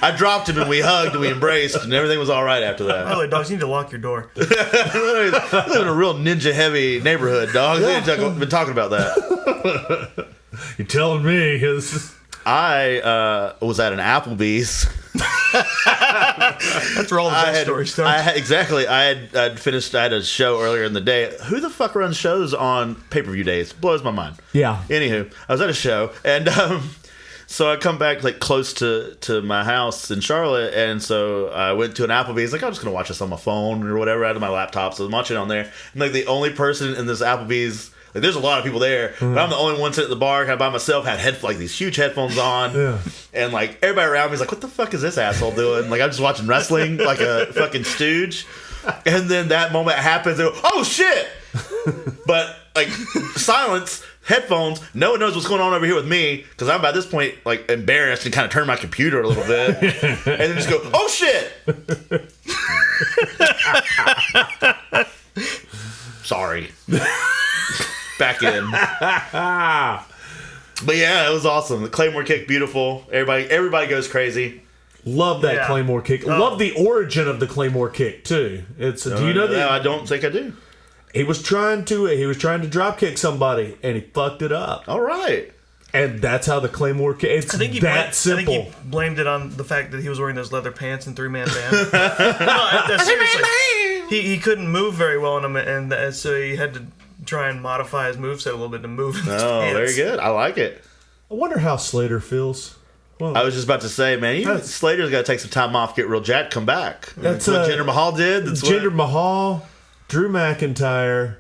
I dropped him, and we hugged, and we embraced, and everything was all right after that. By the way, Doggz, you need to lock your door. I live in a real ninja-heavy neighborhood, dog. We've been talking about that. You're telling me. I was at an Applebee's. That's where all the best stories start. Exactly. I'd finished. I had a show earlier in the day. Who the fuck runs shows on pay-per-view days? Blows my mind. Yeah. Anywho, I was at a show, and so I come back like close to my house in Charlotte, and so I went to an Applebee's. Like, I'm just gonna watch this on my phone or whatever out of my laptop. So I'm watching it on there, and like the only person in this Applebee's. Like, there's a lot of people there, but I'm the only one sitting at the bar, kind of by myself, had these huge headphones on, and like everybody around me is like, "What the fuck is this asshole doing?" Like, I'm just watching wrestling like a fucking stooge, and then that moment happens, and oh shit! But like silence, headphones, no one knows what's going on over here with me because I'm by this point like embarrassed and kind of turn my computer a little bit, and then just go, "Oh shit!" Sorry. Back in. But yeah, it was awesome. The Claymore kick, beautiful. Everybody goes crazy. Love that Claymore kick. Love the origin of the Claymore kick too. Do you know that? I don't think I do. He was trying to drop kick somebody and he fucked it up. All right. And that's how the Claymore kick. It's simple. I think he blamed it on the fact that he was wearing those leather pants and 3-man band. No, seriously, he couldn't move very well in them, and so he had to try and modify his moveset a little bit to move his pants. Very good. I like it. I wonder how Slater feels. Well, I was just about to say, man, Slater's got to take some time off, get real jacked, come back. That's what Jinder Mahal did. Jinder Mahal, Drew McIntyre,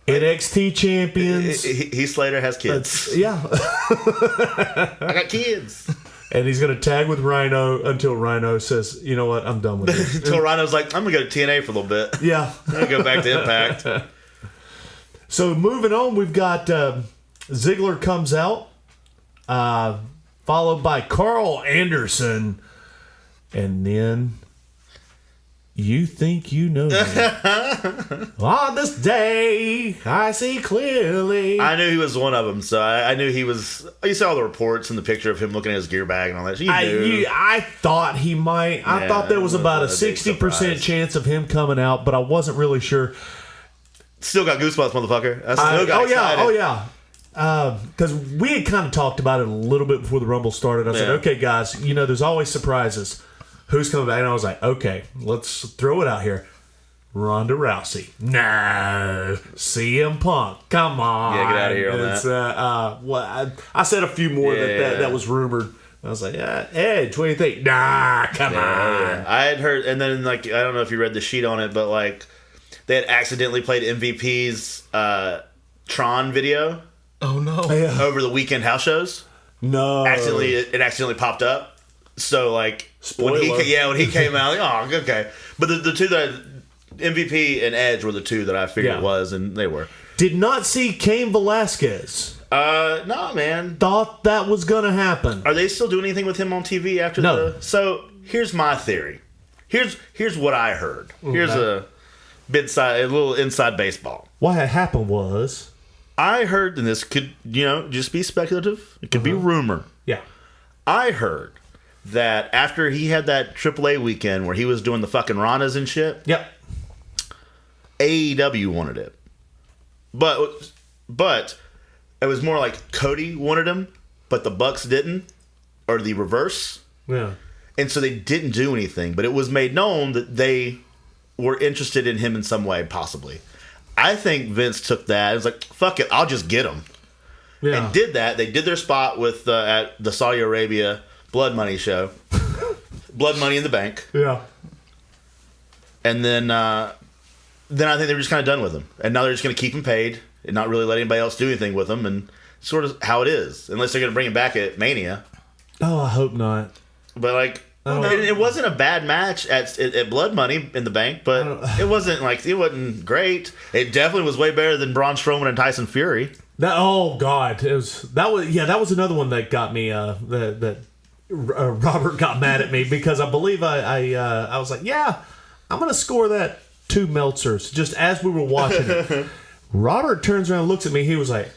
NXT champions. Heath Slater has kids. Yeah. I got kids. And he's going to tag with Rhino until Rhino says, "You know what? I'm done with this." Until Rhino's like, "I'm going to go to TNA for a little bit." Yeah. I'm going to go back to Impact. So moving on, we've got Ziggler comes out, followed by Carl Anderson, and then you think you know me. On this day, I see clearly. I knew he was one of them, so I knew he was. You saw all the reports and the picture of him looking at his gear bag and all that. So I thought he might. I thought there was about a 60% chance of him coming out, but I wasn't really sure. Still got goosebumps, motherfucker. I still got excited. Oh yeah. Because we had kind of talked about it a little bit before the Rumble started. I said, "Okay, guys, there's always surprises. Who's coming back?" And I was like, "Okay, let's throw it out here." Ronda Rousey. No. CM Punk. Come on. Yeah, get out of here on that. I said a few more that was rumored. I was like, Edge, what do you think? Nah, come on. Yeah. I had heard, and then, like, I don't know if you read the sheet on it, but, like, they had accidentally played MVP's Tron video. Oh, no. Over the weekend house shows. No. It accidentally popped up. So, like, when he came out, like, oh, okay. But the two that MVP and Edge were the two that I figured it was, and they were. Did not see Cain Velasquez. No, man. Thought that was gonna happen. Are they still doing anything with him on TV after So here's my theory. Here's what I heard. Here's a little inside baseball. What had happened was, I heard, and this could just be speculative. It could be rumor. Yeah. I heard that after he had that AAA weekend where he was doing the fucking Ranas and shit. Yep. AEW wanted it, but it was more like Cody wanted him, but the Bucks didn't, or the reverse. Yeah. And so they didn't do anything, but it was made known that they were interested in him in some way, possibly. I think Vince took that and was like, fuck it, I'll just get him. Yeah. And did that. They did their spot with at the Saudi Arabia Blood Money show. Blood Money in the Bank. Yeah. And then I think they were just kind of done with him. And now they're just going to keep him paid and not really let anybody else do anything with him. And sort of how it is. Unless they're going to bring him back at Mania. Oh, I hope not. But, like, it wasn't a bad match at Blood Money in the Bank, but it wasn't great. It definitely was way better than Braun Strowman and Tyson Fury. God, that was another one that got me. Robert got mad at me because I believe I was like, yeah, I'm gonna score that 2 Meltzers just as we were watching it. Robert turns around and looks at me. He was like,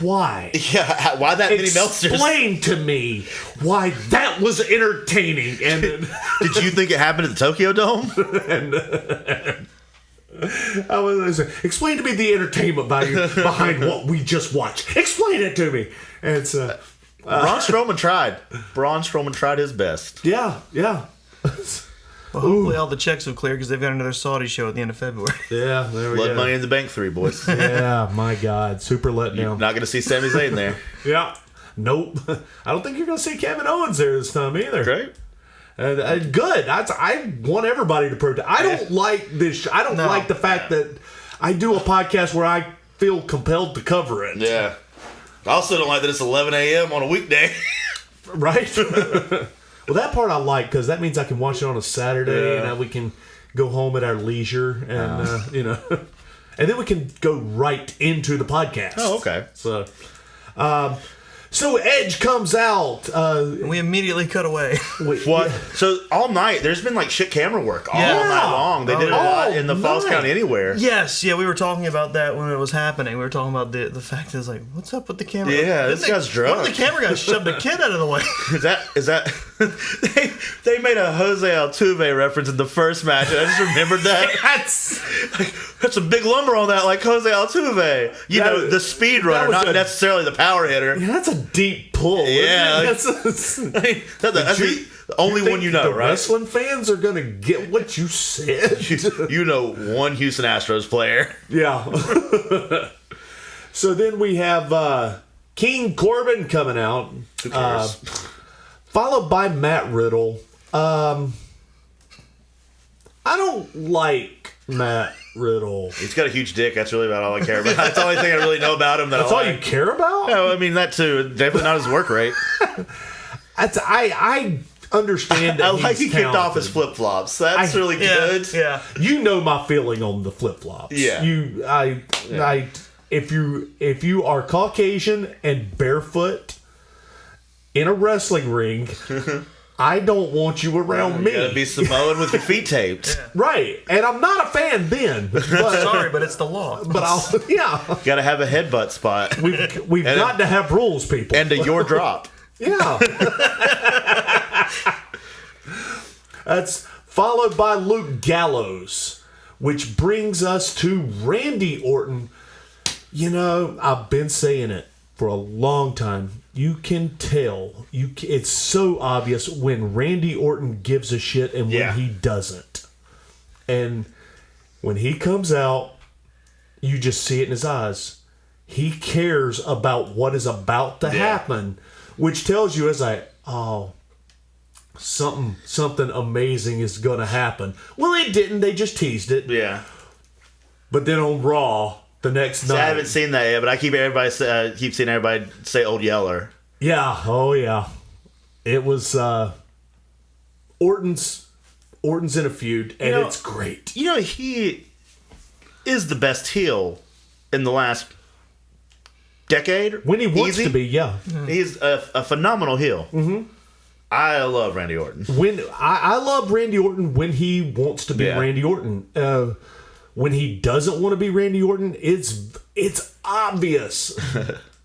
why? Yeah, why that many Meltzers? Explain to me why that was entertaining. And did you think it happened at the Tokyo Dome? I was explain to me the entertainment value behind what we just watched. Explain it to me. And so Braun Strowman tried. Braun Strowman tried his best. Yeah. Well, hopefully all the checks will clear because they've got another Saudi show at the end of February. Yeah, there we go. Blood Money in the Bank 3, boys. Yeah, my God. Super letdown. You're not going to see Sami Zayn there. Yeah. Nope. I don't think you're going to see Kevin Owens there this time either. Great. Good. I want everybody to protest. I don't like this. I don't like the fact that I do a podcast where I feel compelled to cover it. Yeah. I also don't like that it's 11 a.m. on a weekday. Right? Well, that part I like because that means I can watch it on a Saturday and we can go home at our leisure and, and then we can go right into the podcast. Oh, okay. So Edge comes out. And we immediately cut away. What? Yeah. So all night, there's been like shit camera work all night long. They did it a lot in the Falls Count Anywhere. Yes, we were talking about that when it was happening. We were talking about the fact is like, what's up with the camera? Yeah, this guy's drunk. One of the camera guys shoved a kid out of the way. Is that they made a Jose Altuve reference in the first match, and I just remembered that. That's a big lumber on that, like Jose Altuve. The speed runner, not necessarily the power hitter. Yeah, that's a deep pull. Yeah, that's the only one you know, the right? Wrestling fans are gonna get what you said. One Houston Astros player. Yeah. So then we have King Corbin coming out. Who cares? Followed by Matt Riddle. I don't like Matt Riddle. He's got a huge dick. That's really about all I care about. That's the only thing I really know about him. That's all you care about? No, I mean that too. Definitely not his work rate. I understand that. I like he kicked off his flip flops. That's really good. Yeah. You know my feeling on the flip flops. Yeah. If you are Caucasian and barefoot in a wrestling ring, I don't want you around me. You gotta be Samoan with your feet taped. Right. And I'm not a fan then. But, sorry, but it's the law. But Gotta have a headbutt spot. We've got to have rules, people. And your drop. Yeah. That's followed by Luke Gallows, which brings us to Randy Orton. I've been saying it for a long time. You can tell. It's so obvious when Randy Orton gives a shit and when he doesn't. And when he comes out, you just see it in his eyes. He cares about what is about to happen, which tells you as something amazing is going to happen. Well, it didn't. They just teased it. Yeah. But then on Raw the next night, I haven't seen that yet, but I keep seeing everybody say Old Yeller. Yeah. Oh yeah. It was Orton's in a feud, and it's great. You know, he is the best heel in the last decade. When he wants to be, yeah. He's a phenomenal heel. Mm-hmm. I love Randy Orton. I love Randy Orton when he wants to be Randy Orton. When he doesn't want to be Randy Orton, it's obvious.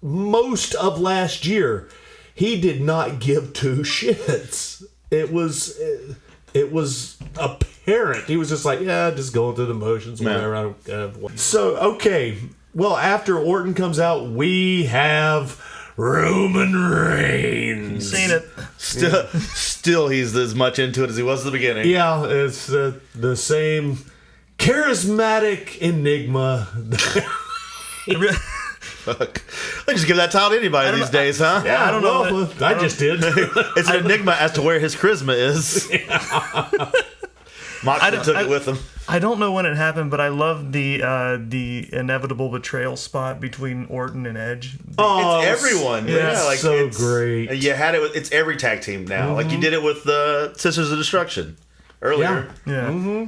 Most of last year, he did not give two shits. It was apparent. He was just like, just going through the motions, whatever. So, okay. Well, after Orton comes out, we have Roman Reigns. Seen it. Still, he's as much into it as he was at the beginning. Yeah, it's the same charismatic enigma. Fuck. They just give that title to anybody these days, huh? Yeah, I don't know. I just did. It's an enigma as to where his charisma is. Moxley took it with him. I don't know when it happened, but I love the inevitable betrayal spot between Orton and Edge. It's everyone. It's so great. You had it with, it's every tag team now. Mm-hmm. Like you did it with the Sisters of Destruction earlier. Yeah. Mm-hmm.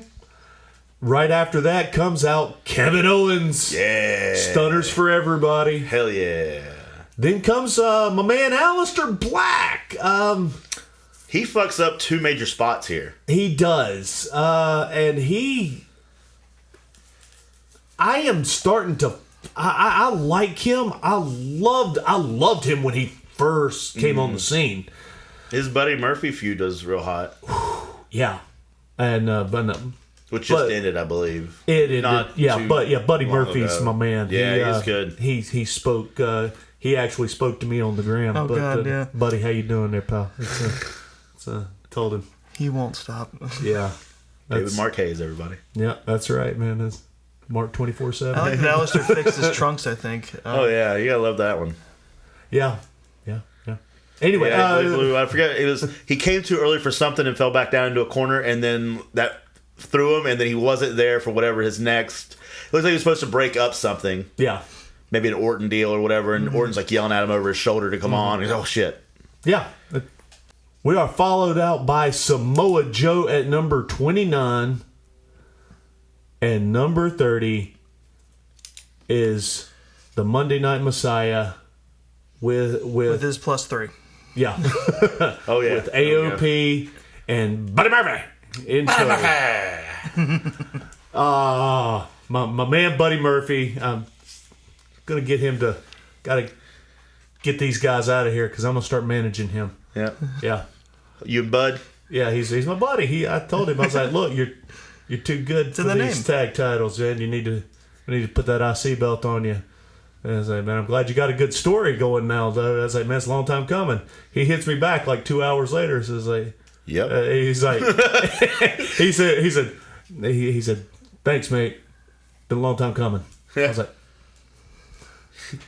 Right after that comes out Kevin Owens. Yeah. Stunners for everybody. Hell yeah. Then comes my man Aleister Black. He fucks up two major spots here. He does. And I am starting to I like him. I loved him when he first came on the scene. His Buddy Murphy feud was real hot. Yeah. And which just ended, I believe. It ended. Buddy Murphy's ago. my man. Yeah, he's good. He spoke. He actually spoke to me on the gram. Oh, God, yeah. Buddy, how you doing there, pal? Told him. He won't stop. Yeah. David Marquez, everybody. Yeah, that's right, man. That's Mark 24/7. I like that Alistair fixed his trunks, I think. Oh, yeah. You gotta love that one. Yeah. Anyway, I forget. It was he came too early for something and fell back down into a corner, and then that threw him, and then he wasn't there for whatever his next. It looks like he was supposed to break up something. Yeah. Maybe an Orton deal or whatever, and Orton's like yelling at him over his shoulder to come on. He's, oh shit. Yeah. We are followed out by Samoa Joe at number 29, and number 30 is the Monday Night Messiah with his +3. Yeah. Oh yeah. With AOP and Buddy Murphy. My man Buddy Murphy. I'm gonna get him to gotta get these guys out of here because I'm gonna start managing him. Yeah. Yeah. You and Bud? Yeah, he's my buddy. I told him, I was like, look, you're too good for these tag titles, man. You need to put that IC belt on you. And I was like, man, I'm glad you got a good story going now, though. I was like, man, it's a long time coming. He hits me back like 2 hours later. So it's like, yep. He's like, he said, thanks, mate. Been a long time coming. Yeah. I was like,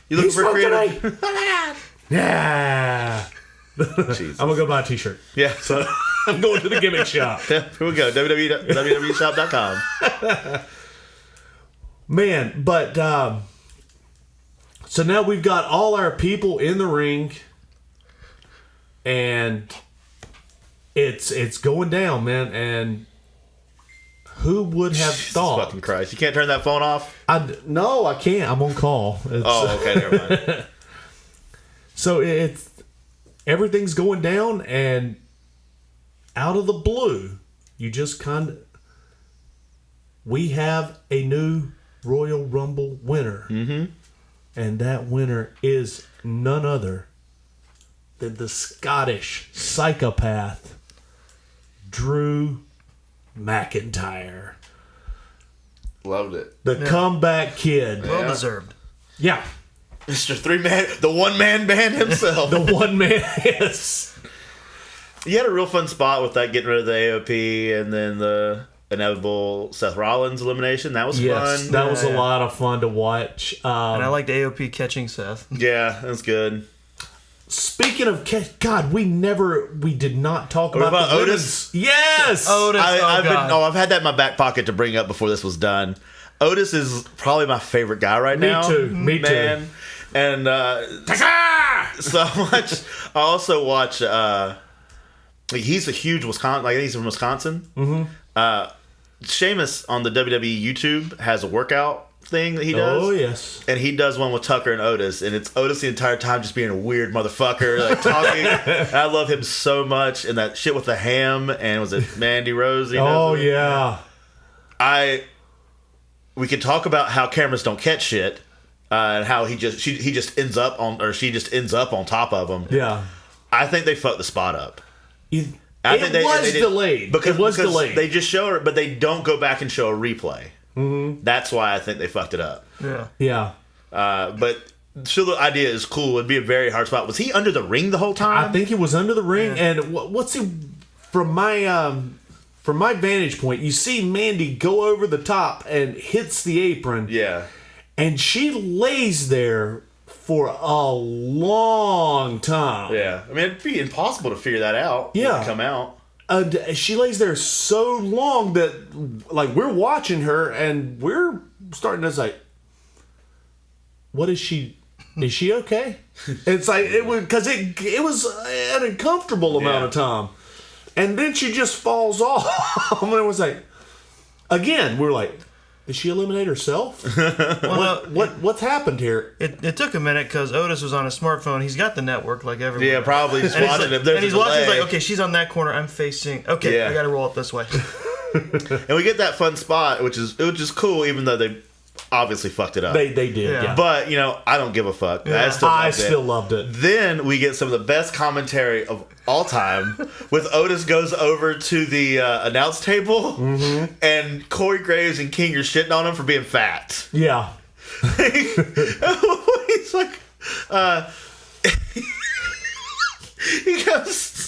you looking for creative? Yeah. I'm gonna go buy a t-shirt. Yeah. So I'm going to the gimmick shop. Yeah, here we go. www.shop.com. Man, but so now we've got all our people in the ring, and it's going down, man. And who would have thought? Fucking Christ! You can't turn that phone off. No, I can't. I'm on call. Okay, never mind. So everything's going down, and out of the blue, you just we have a new Royal Rumble winner. Mm-hmm. And that winner is none other than the Scottish psychopath, Drew McIntyre. Loved it. The comeback kid. Well deserved. Yeah. Mr. 3-Man, the one-man band himself. The one man, yes. You had a real fun spot with that, getting rid of the AOP and then the inevitable Seth Rollins elimination. That was fun. That was a lot of fun to watch. And I liked AOP catching Seth. Yeah, that's good. Speaking of God, we did not talk about about the Otis? women's- Yes, Otis. I've had that in my back pocket to bring up before this was done. Otis is probably my favorite guy right now. Me too. And so much. I also watch. He's a huge Wisconsin. Like he's from Wisconsin. Mm-hmm. Sheamus on the WWE YouTube has a workout thing that he does. Oh yes. And he does one with Tucker and Otis, and it's Otis the entire time just being a weird motherfucker, like talking. And I love him so much, and that shit with the ham, and was it Mandy Rose? Oh yeah. We could talk about how cameras don't catch shit, and how he just ends up on, or she just ends up on top of him. Yeah. I think they fucked the spot up. It was delayed. Because They just show her, but they don't go back and show a replay. Mm-hmm. That's why I think they fucked it up. Yeah. But still, the idea is cool. It'd be a very hard spot. Was he under the ring the whole time? I think he was under the ring. Yeah. And what's he from my vantage point? You see Mandy go over the top and hits the apron. Yeah. And she lays there for a long time. Yeah. I mean, it'd be impossible to figure that out. Yeah. When it come out. She lays there so long that, like, we're watching her and we're starting to say, "What is she? Is she okay?" It's like it was an uncomfortable amount of time, and then she just falls off. And it was like, again, we're like, did she eliminate herself? What's happened here? It took a minute because Otis was on his smartphone. He's got the network like everyone. Yeah, probably. He's watching it. And he's watching. He's like, okay, she's on that corner. I'm facing. Okay, I got to roll it this way. And we get that fun spot, which is cool, even though they obviously fucked it up. They did. Yeah. But I don't give a fuck. Yeah. I still loved it. Then we get some of the best commentary of all time with Otis goes over to the announce table, and Corey Graves and King are shitting on him for being fat. Yeah. He's like, he goes.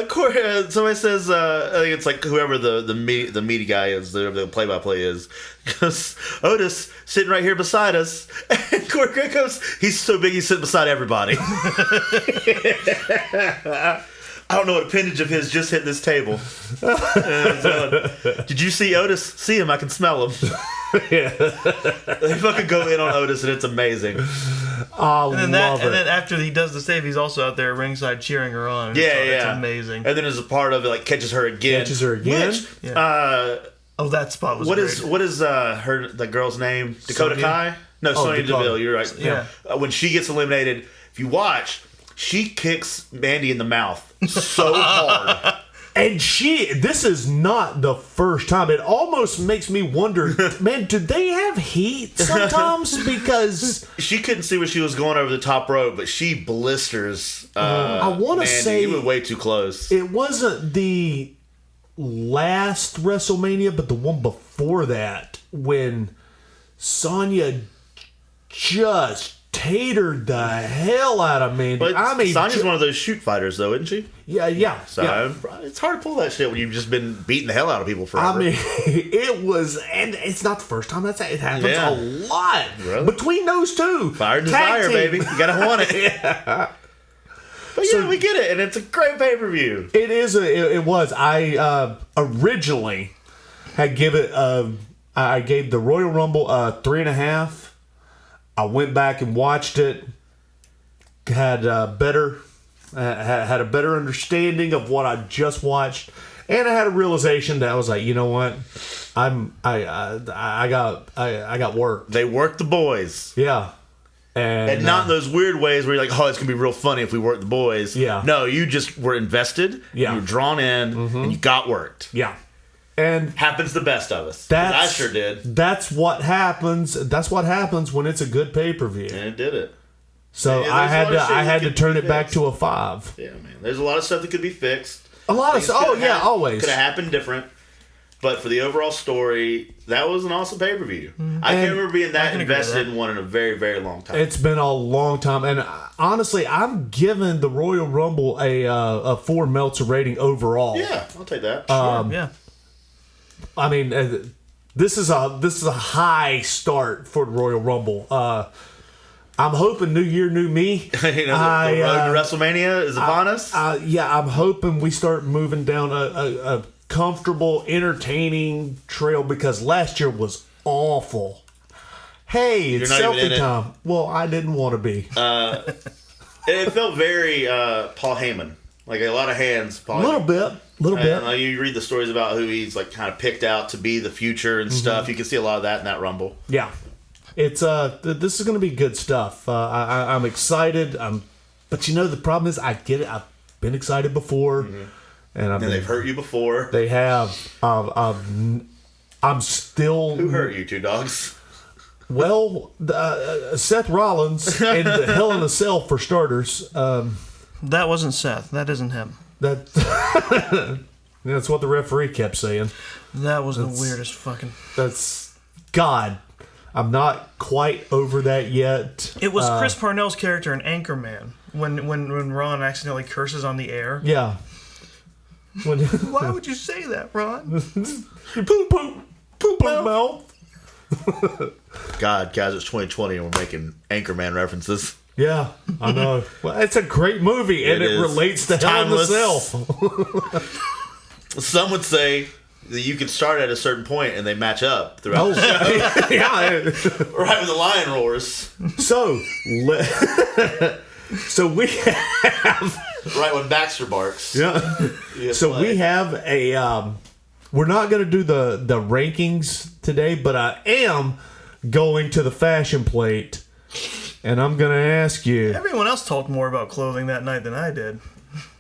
Corey, somebody says, I think it's like whoever the meaty guy is, the play-by-play is, goes, Otis sitting right here beside us, and Corey Gray goes, he's so big he's sitting beside everybody. I don't know what appendage of his just hit this table. Did you see Otis? See him, I can smell him. Yeah. They fucking go in on Otis, and it's amazing. And then after he does the save, he's also out there ringside cheering her on. Yeah, It's amazing. And then as a part of it, like catches her again. Which, that spot was what great. is the girl's name? Dakota Kai? No, Sonya Deville. You're right. Yeah. When she gets eliminated, if you watch, she kicks Mandy in the mouth so hard. And this is not the first time. It almost makes me wonder, man, did they have heat sometimes? Because she couldn't see where she was going over the top rope, but she blisters. I want to say you were way too close. It wasn't the last WrestleMania, but the one before that, when Sonya just tatered the hell out of Mandy. But Sonya's one of those shoot fighters, though, isn't she? Yeah. So it's hard to pull that shit when you've just been beating the hell out of people forever. I mean, it was, and it's not the first time it happens a lot. Really? Between those two. Fire and desire, baby. You gotta want it. But we get it, and it's a great pay-per-view. It is. It was. I originally had I gave the Royal Rumble 3.5. I went back and watched it. Had a better understanding of what I just watched, and I had a realization that I was like, you know what, I got work. They work the boys. Yeah. And not in those weird ways where you're like, oh, it's going to be real funny if we work the boys. Yeah. No, you just were invested. Yeah. You were drawn in, and you got worked. Yeah. And happens to the best of us. I sure did. That's what happens. That's what happens when it's a good pay-per-view. And it did it. So I had to turn it back to a 5. Yeah, man. There's a lot of stuff that could be fixed. A lot of stuff. Oh, yeah, always. Could have happened different. But for the overall story, that was an awesome pay-per-view. I can't remember being that invested in one in a very, very long time. It's been a long time. And honestly, I'm giving the Royal Rumble a 4 Meltzer rating overall. Yeah, I'll take that. Yeah. I mean, this is a high start for the Royal Rumble. I'm hoping New Year, New Me. The road to WrestleMania is upon us. Yeah, I'm hoping we start moving down a comfortable, entertaining trail because last year was awful. Hey, it's selfie time. Well, I didn't want to be. It felt very Paul Heyman, like a lot of hands. Paul Little Heyman. bit. You read the stories about who he's like kind of picked out to be the future and stuff. You can see a lot of that in that Rumble. Yeah, it's this is going to be good stuff. I'm excited. But the problem is, I get it. I've been excited before, and they've hurt you before. They have. I'm still. Who hurt you, two dogs? Well, Seth Rollins and the Hell in a Cell for starters. That wasn't Seth. That isn't him. That's what the referee kept saying. That was the weirdest fucking. That's God. I'm not quite over that yet. It was Chris Parnell's character in Anchorman when Ron accidentally curses on the air. Yeah. Why would you say that, Ron? Poop mouth. God, guys, it's 2020 and we're making Anchorman references. Yeah, I know. Well, it's a great movie, and it relates to Hell in a Cell. Some would say that you can start at a certain point and they match up throughout the show. Yeah. Right when the lion roars. So we have... Right when Baxter barks. Yeah. So we have a... we're not going to do the rankings today, but I am going to the fashion plate. And I'm going to ask you... Everyone else talked more about clothing that night than I did.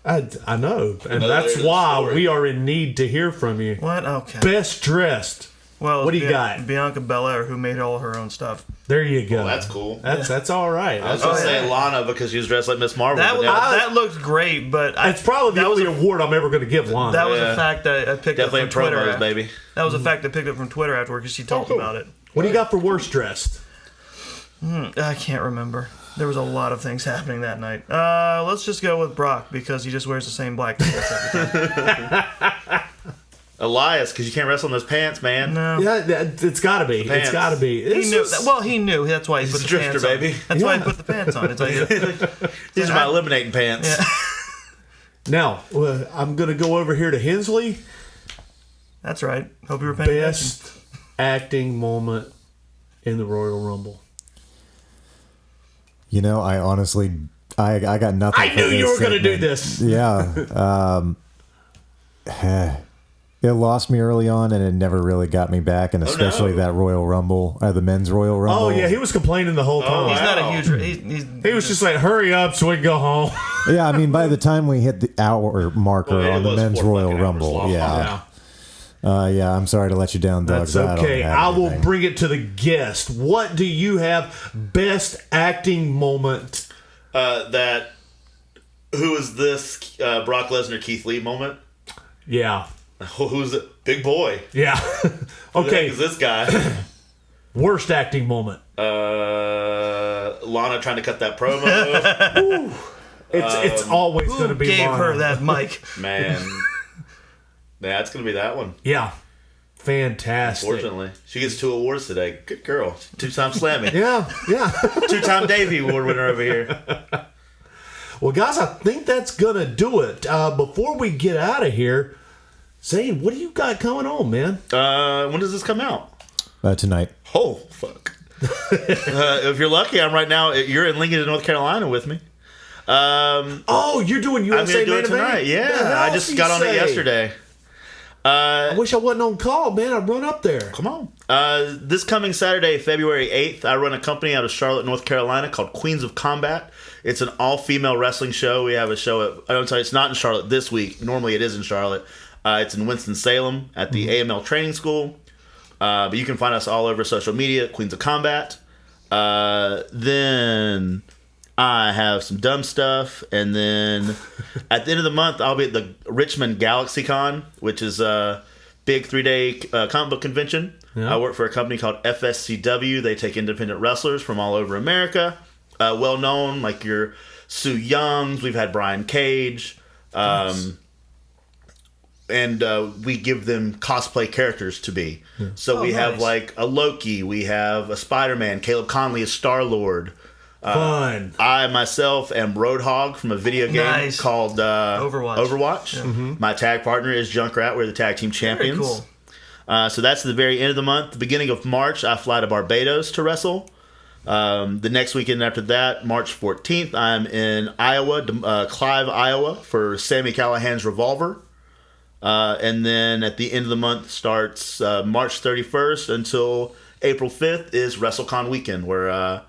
I know. And that's why we are in need to hear from you. What? Okay. Best dressed. Well, what do you got? Bianca Belair, who made all her own stuff. There you go. Well, that's cool. That's all right. I was going to say Lana because she was dressed like Miss Marvel. That looked great, but... It's probably the only award I'm ever going to give Lana. That was a fact that I picked up from Twitter. Promos, baby. That was a fact I picked up from Twitter afterward because she talked about it. What do you got for worst dressed? I can't remember. There was a lot of things happening that night. Let's just go with Brock because he just wears the same black pants every time. Elias, because you can't wrestle in those pants, man. No. Yeah, it's got to be. It's got to be. He knew. Well, he knew. That's why he put the drifter, pants on. baby. That's why he put the pants on. It's like, these are my eliminating pants. Yeah. Now, I'm going to go over here to Hensley. That's right. Hope you were paying Best acting moment in the Royal Rumble. I honestly, I got nothing. I knew you were going to do this. Yeah. It lost me early on, and it never really got me back, and especially that Royal Rumble, the men's Royal Rumble. Oh, yeah, he was complaining the whole time. He's not a huge... He was just like, hurry up so we can go home. Yeah, I mean, by the time we hit the hour marker on the men's Royal Rumble, yeah, I'm sorry to let you down, Doggz. That's okay. I will bring it to the guest. What do you have best acting moment? Who is this Brock Lesnar Keith Lee moment? Yeah. Who's it? Big boy. Yeah. Okay. Who's this guy? Worst acting moment. Lana trying to cut that promo. It's always going to be gave Lana. her that mic? Man. Yeah, it's going to be that one. Yeah. Fantastic. Unfortunately. She gets 2 awards today. Good girl. 2-time Slammy. Yeah. 2-time Davey Award winner over here. Well, guys, I think that's going to do it. Before we get out of here, Zane, what do you got coming on, man? When does this come out? Tonight. Oh, fuck. If you're lucky, I'm right now. You're in Lincoln, North Carolina with me. You're doing USA I'm going to do it Main tonight. Event? Yeah, I just got on it yesterday. I wish I wasn't on call, man. I'd run up there. Come on. This coming Saturday, February 8th, I run a company out of Charlotte, North Carolina called Queens of Combat. It's an all-female wrestling show. We have a show it's not in Charlotte this week. Normally it is in Charlotte. It's in Winston-Salem at the AML Training School. But you can find us all over social media, Queens of Combat. Then I have some dumb stuff. And then at the end of the month, I'll be at the Richmond GalaxyCon, which is a big 3-day comic book convention. Yeah. I work for a company called FSCW. They take independent wrestlers from all over America. Well known, like your Sue Youngs. We've had Brian Cage. Nice. we give them cosplay characters to be. Yeah. So we have like a Loki, we have a Spider-Man, Caleb Conley is Star-Lord. Fun. I myself am Roadhog from a video game called Overwatch. Yeah. Mm-hmm. My tag partner is Junkrat. We're the tag team champions. Very cool. So that's the very end of the month. The beginning of March, I fly to Barbados to wrestle. The next weekend after that, March 14th, I'm in Iowa, Clive, Iowa, for Sami Callihan's Revolver. And then at the end of the month starts March 31st until April 5th is WrestleCon weekend, where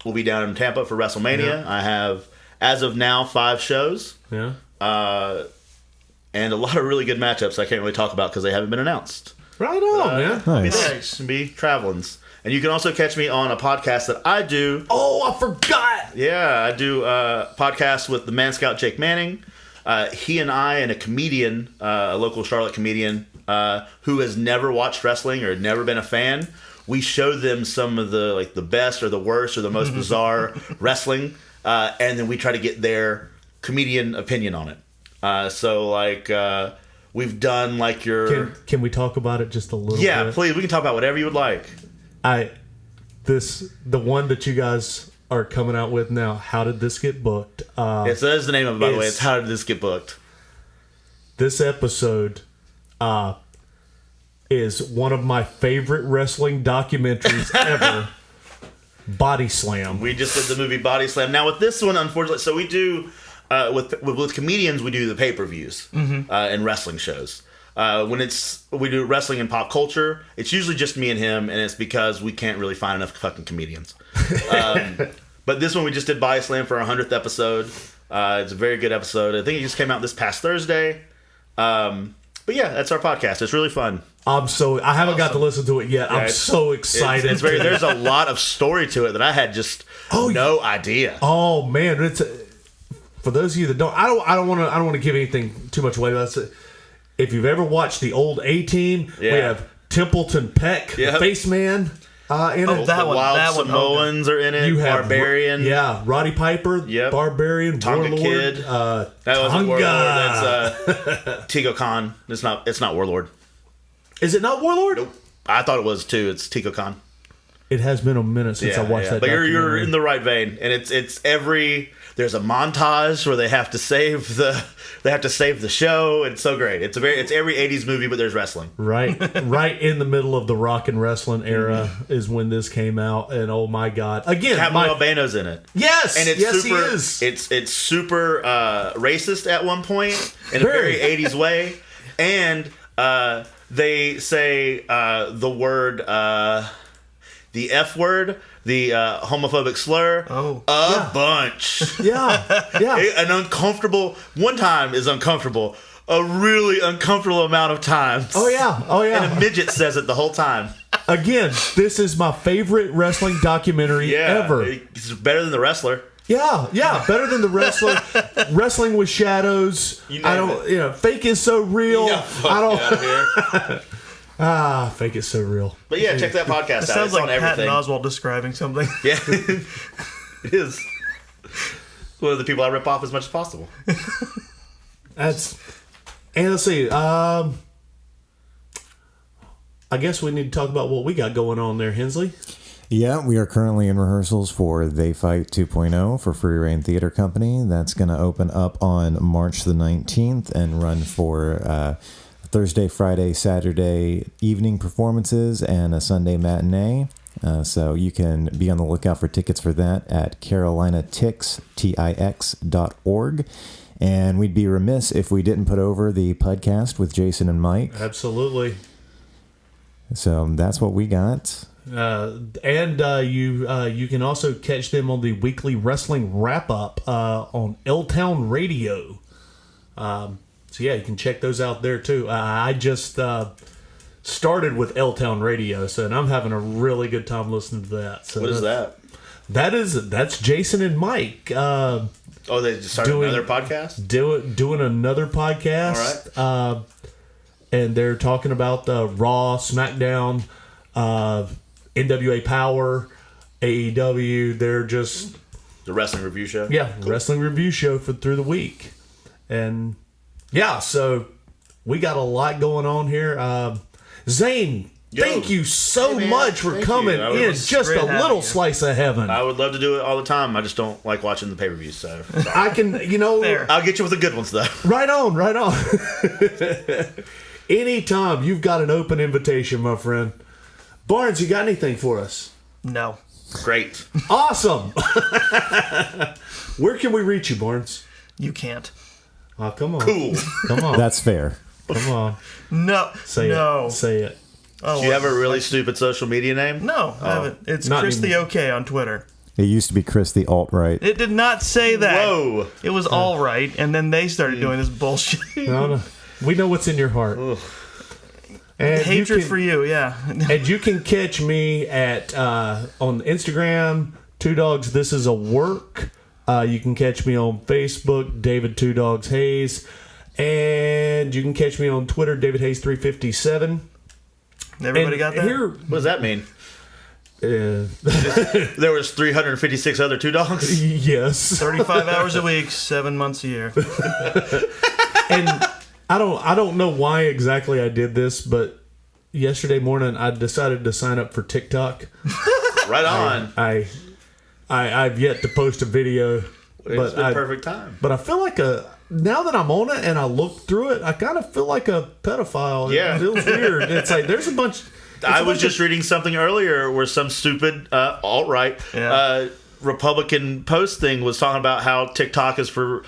we'll be down in Tampa for WrestleMania. Yeah. I have, as of now, 5 shows. Yeah. And a lot of really good matchups I can't really talk about because they haven't been announced. Right on, man. Nice. Be travelings. And you can also catch me on a podcast that I do. Oh, I forgot. Yeah, I do a podcast with the Man Scout Jake Manning. He and I and a comedian, a local Charlotte comedian, who has never watched wrestling or never been a fan, we show them some of the best or the worst or the most bizarre wrestling, and then we try to get their comedian opinion on it. We've done like your... Can we talk about it just a little bit? Yeah, please. We can talk about whatever you would like. The one that you guys are coming out with now, How Did This Get Booked? So that's the name of it, by the way. It's How Did This Get Booked? This episode is one of my favorite wrestling documentaries ever. Body Slam. We just did the movie Body Slam. Now with this one, unfortunately, so we do with comedians, we do the pay-per-views and wrestling shows. We do wrestling and pop culture, it's usually just me and him, and it's because we can't really find enough fucking comedians. But this one we just did Body Slam for our 100th episode. It's a very good episode. I think it just came out this past Thursday. But yeah, that's our podcast. It's really fun. I haven't got to listen to it yet. Yeah, I'm so excited. There's a lot of story to it that I had just no idea. Oh man, for those of you that don't, I don't want to give anything too much away. If you've ever watched the old A-Team, we have Templeton Peck, the Face Man, in it. The Wild Samoans are in it. You have Barbarian. Roddy Piper, Barbarian, Tonga Warlord. Kid. That wasn't Warlord. That's Tico Khan. It's not Warlord. Is it not Warlord? Nope. I thought it was too. It's Tico Khan. It has been a minute since I watched that. But you're in the right vein, and it's every. There's a montage where they have to save the show. It's so great. It's every 80s movie, but there's wrestling. Right in the middle of the rock and wrestling era is when this came out, and oh my god! Again, Captain Albano's in it. Yes, and it's yes, super, he is. It's super racist at one point in a very 80s way, and they say the word, the F word. The homophobic slur, bunch. Yeah. An uncomfortable, one time is uncomfortable, a really uncomfortable amount of times. Oh yeah. And a midget says it the whole time. Again, this is my favorite wrestling documentary ever. It's better than The Wrestler. Yeah, better than The Wrestler. Wrestling with Shadows. Fake is so real. Yeah, out of here. Fake it so real. But yeah, check that podcast out. It sounds it's like on everything. Patton Oswalt describing something. Yeah, it is. One of the people I rip off as much as possible. Let's see. I guess we need to talk about what we got going on there, Hensley. Yeah, we are currently in rehearsals for They Fight 2.0 for Free Reign Theater Company. That's going to open up on March the 19th and run for Thursday, Friday, Saturday evening performances and a Sunday matinee. So you can be on the lookout for tickets for that at carolinatix.org. And we'd be remiss if we didn't put over the podcast with Jason and Mike. Absolutely. So that's what we got. You can also catch them on the weekly wrestling wrap-up on L-Town Radio. So yeah, you can check those out there too. I just started with L-Town Radio, and I'm having a really good time listening to that. So what is that? That's Jason and Mike. They just started another podcast? Doing another podcast. All right. And they're talking about Raw, SmackDown, NWA Power, AEW. They're just the wrestling review show. Yeah, cool. Wrestling review show through the week, and yeah. So We got a lot going on here. Zane, thank you so much for coming in. Just a little slice of heaven. I would love to do it all the time. I just don't like watching the pay-per-views, so I can, Fair. I'll get you with the good ones, though. Right on, right on. Anytime, you've got an open invitation, my friend. Barnes, you got anything for us? No. Great. Awesome. Where can we reach you, Barnes? You can't. Oh, come on. Cool. Come on. That's fair. Come on. No. Say no. it. Say it. Oh, Do you have a really stupid social media name? No, I haven't. It's Not Chris the anymore. OK on Twitter. It used to be Chris the alt-right. It did not say that. Whoa. It was all right, and then they started doing this bullshit. No. We know what's in your heart. And Hatred for you, yeah. And you can catch me at on Instagram, Two Dogs This Is a Work. You can catch me on Facebook, David Two Dogs Hayes. And you can catch me on Twitter, David Hayes 357. Everybody got that? Here, What does that mean? uh, There was 356 other Two Dogs? yes. 35 hours a week, 7 months a year. And I don't know why exactly I did this, but yesterday morning I decided to sign up for TikTok. Right on. I've yet to post a video, It's been perfect time. but I feel like now that I'm on it and I look through it, I kind of feel like a pedophile. Yeah. It feels weird. It's like there's a bunch. I was just reading something earlier where some stupid alt-right Republican post thing was talking about how TikTok is for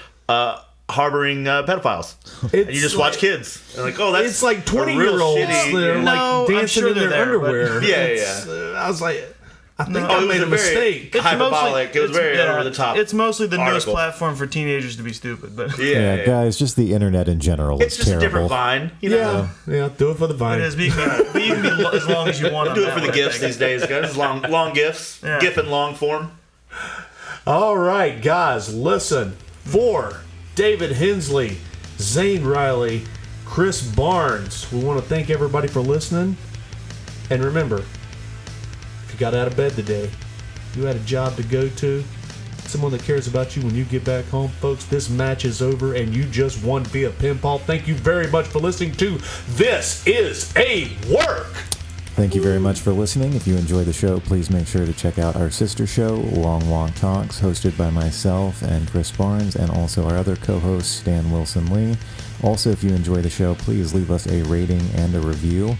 harboring pedophiles. And you just watch kids. And like, oh, that's It's like a real 20-year-olds shitty- that are No, like I'm dancing sure in their they're there, but- underwear. Yeah, It's, I was like, I think Oh, I it was made a mistake. It's hyperbolic. It was very over the top. It's mostly the newest article. platform for teenagers to be stupid, but Yeah, guys, just the internet in general It's is just terrible. a different Vine. You know? Yeah, do it for the it vine. is. But you can be as long as you want. on Do it that for the one, I GIFs think. these days, guys. Long GIFs. Yeah. GIF in long form. All right, guys, listen. For David Hensley, Zane Riley, Chris Barnes, we want to thank everybody for listening. And remember, if you got out of bed today, you had a job to go to, someone that cares about you when you get back home, folks, this match is over and you just won via pinfall. Thank you very much for listening to This Is a Work. Thank you very much for listening. If you enjoy the show, please make sure to check out our sister show, Long Walk Talks, hosted by myself and Chris Barnes, and also our other co-host, Stan Wilson Lee. Also, if you enjoy the show, please leave us a rating and a review.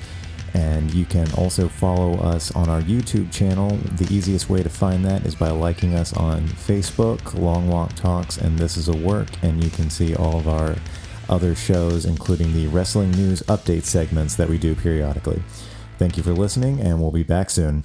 And you can also follow us on our YouTube channel. The easiest way to find that is by liking us on Facebook, Long Walk Talks, and This Is a Work, and you can see all of our other shows, including the wrestling news update segments that we do periodically. Thank you for listening, and we'll be back soon.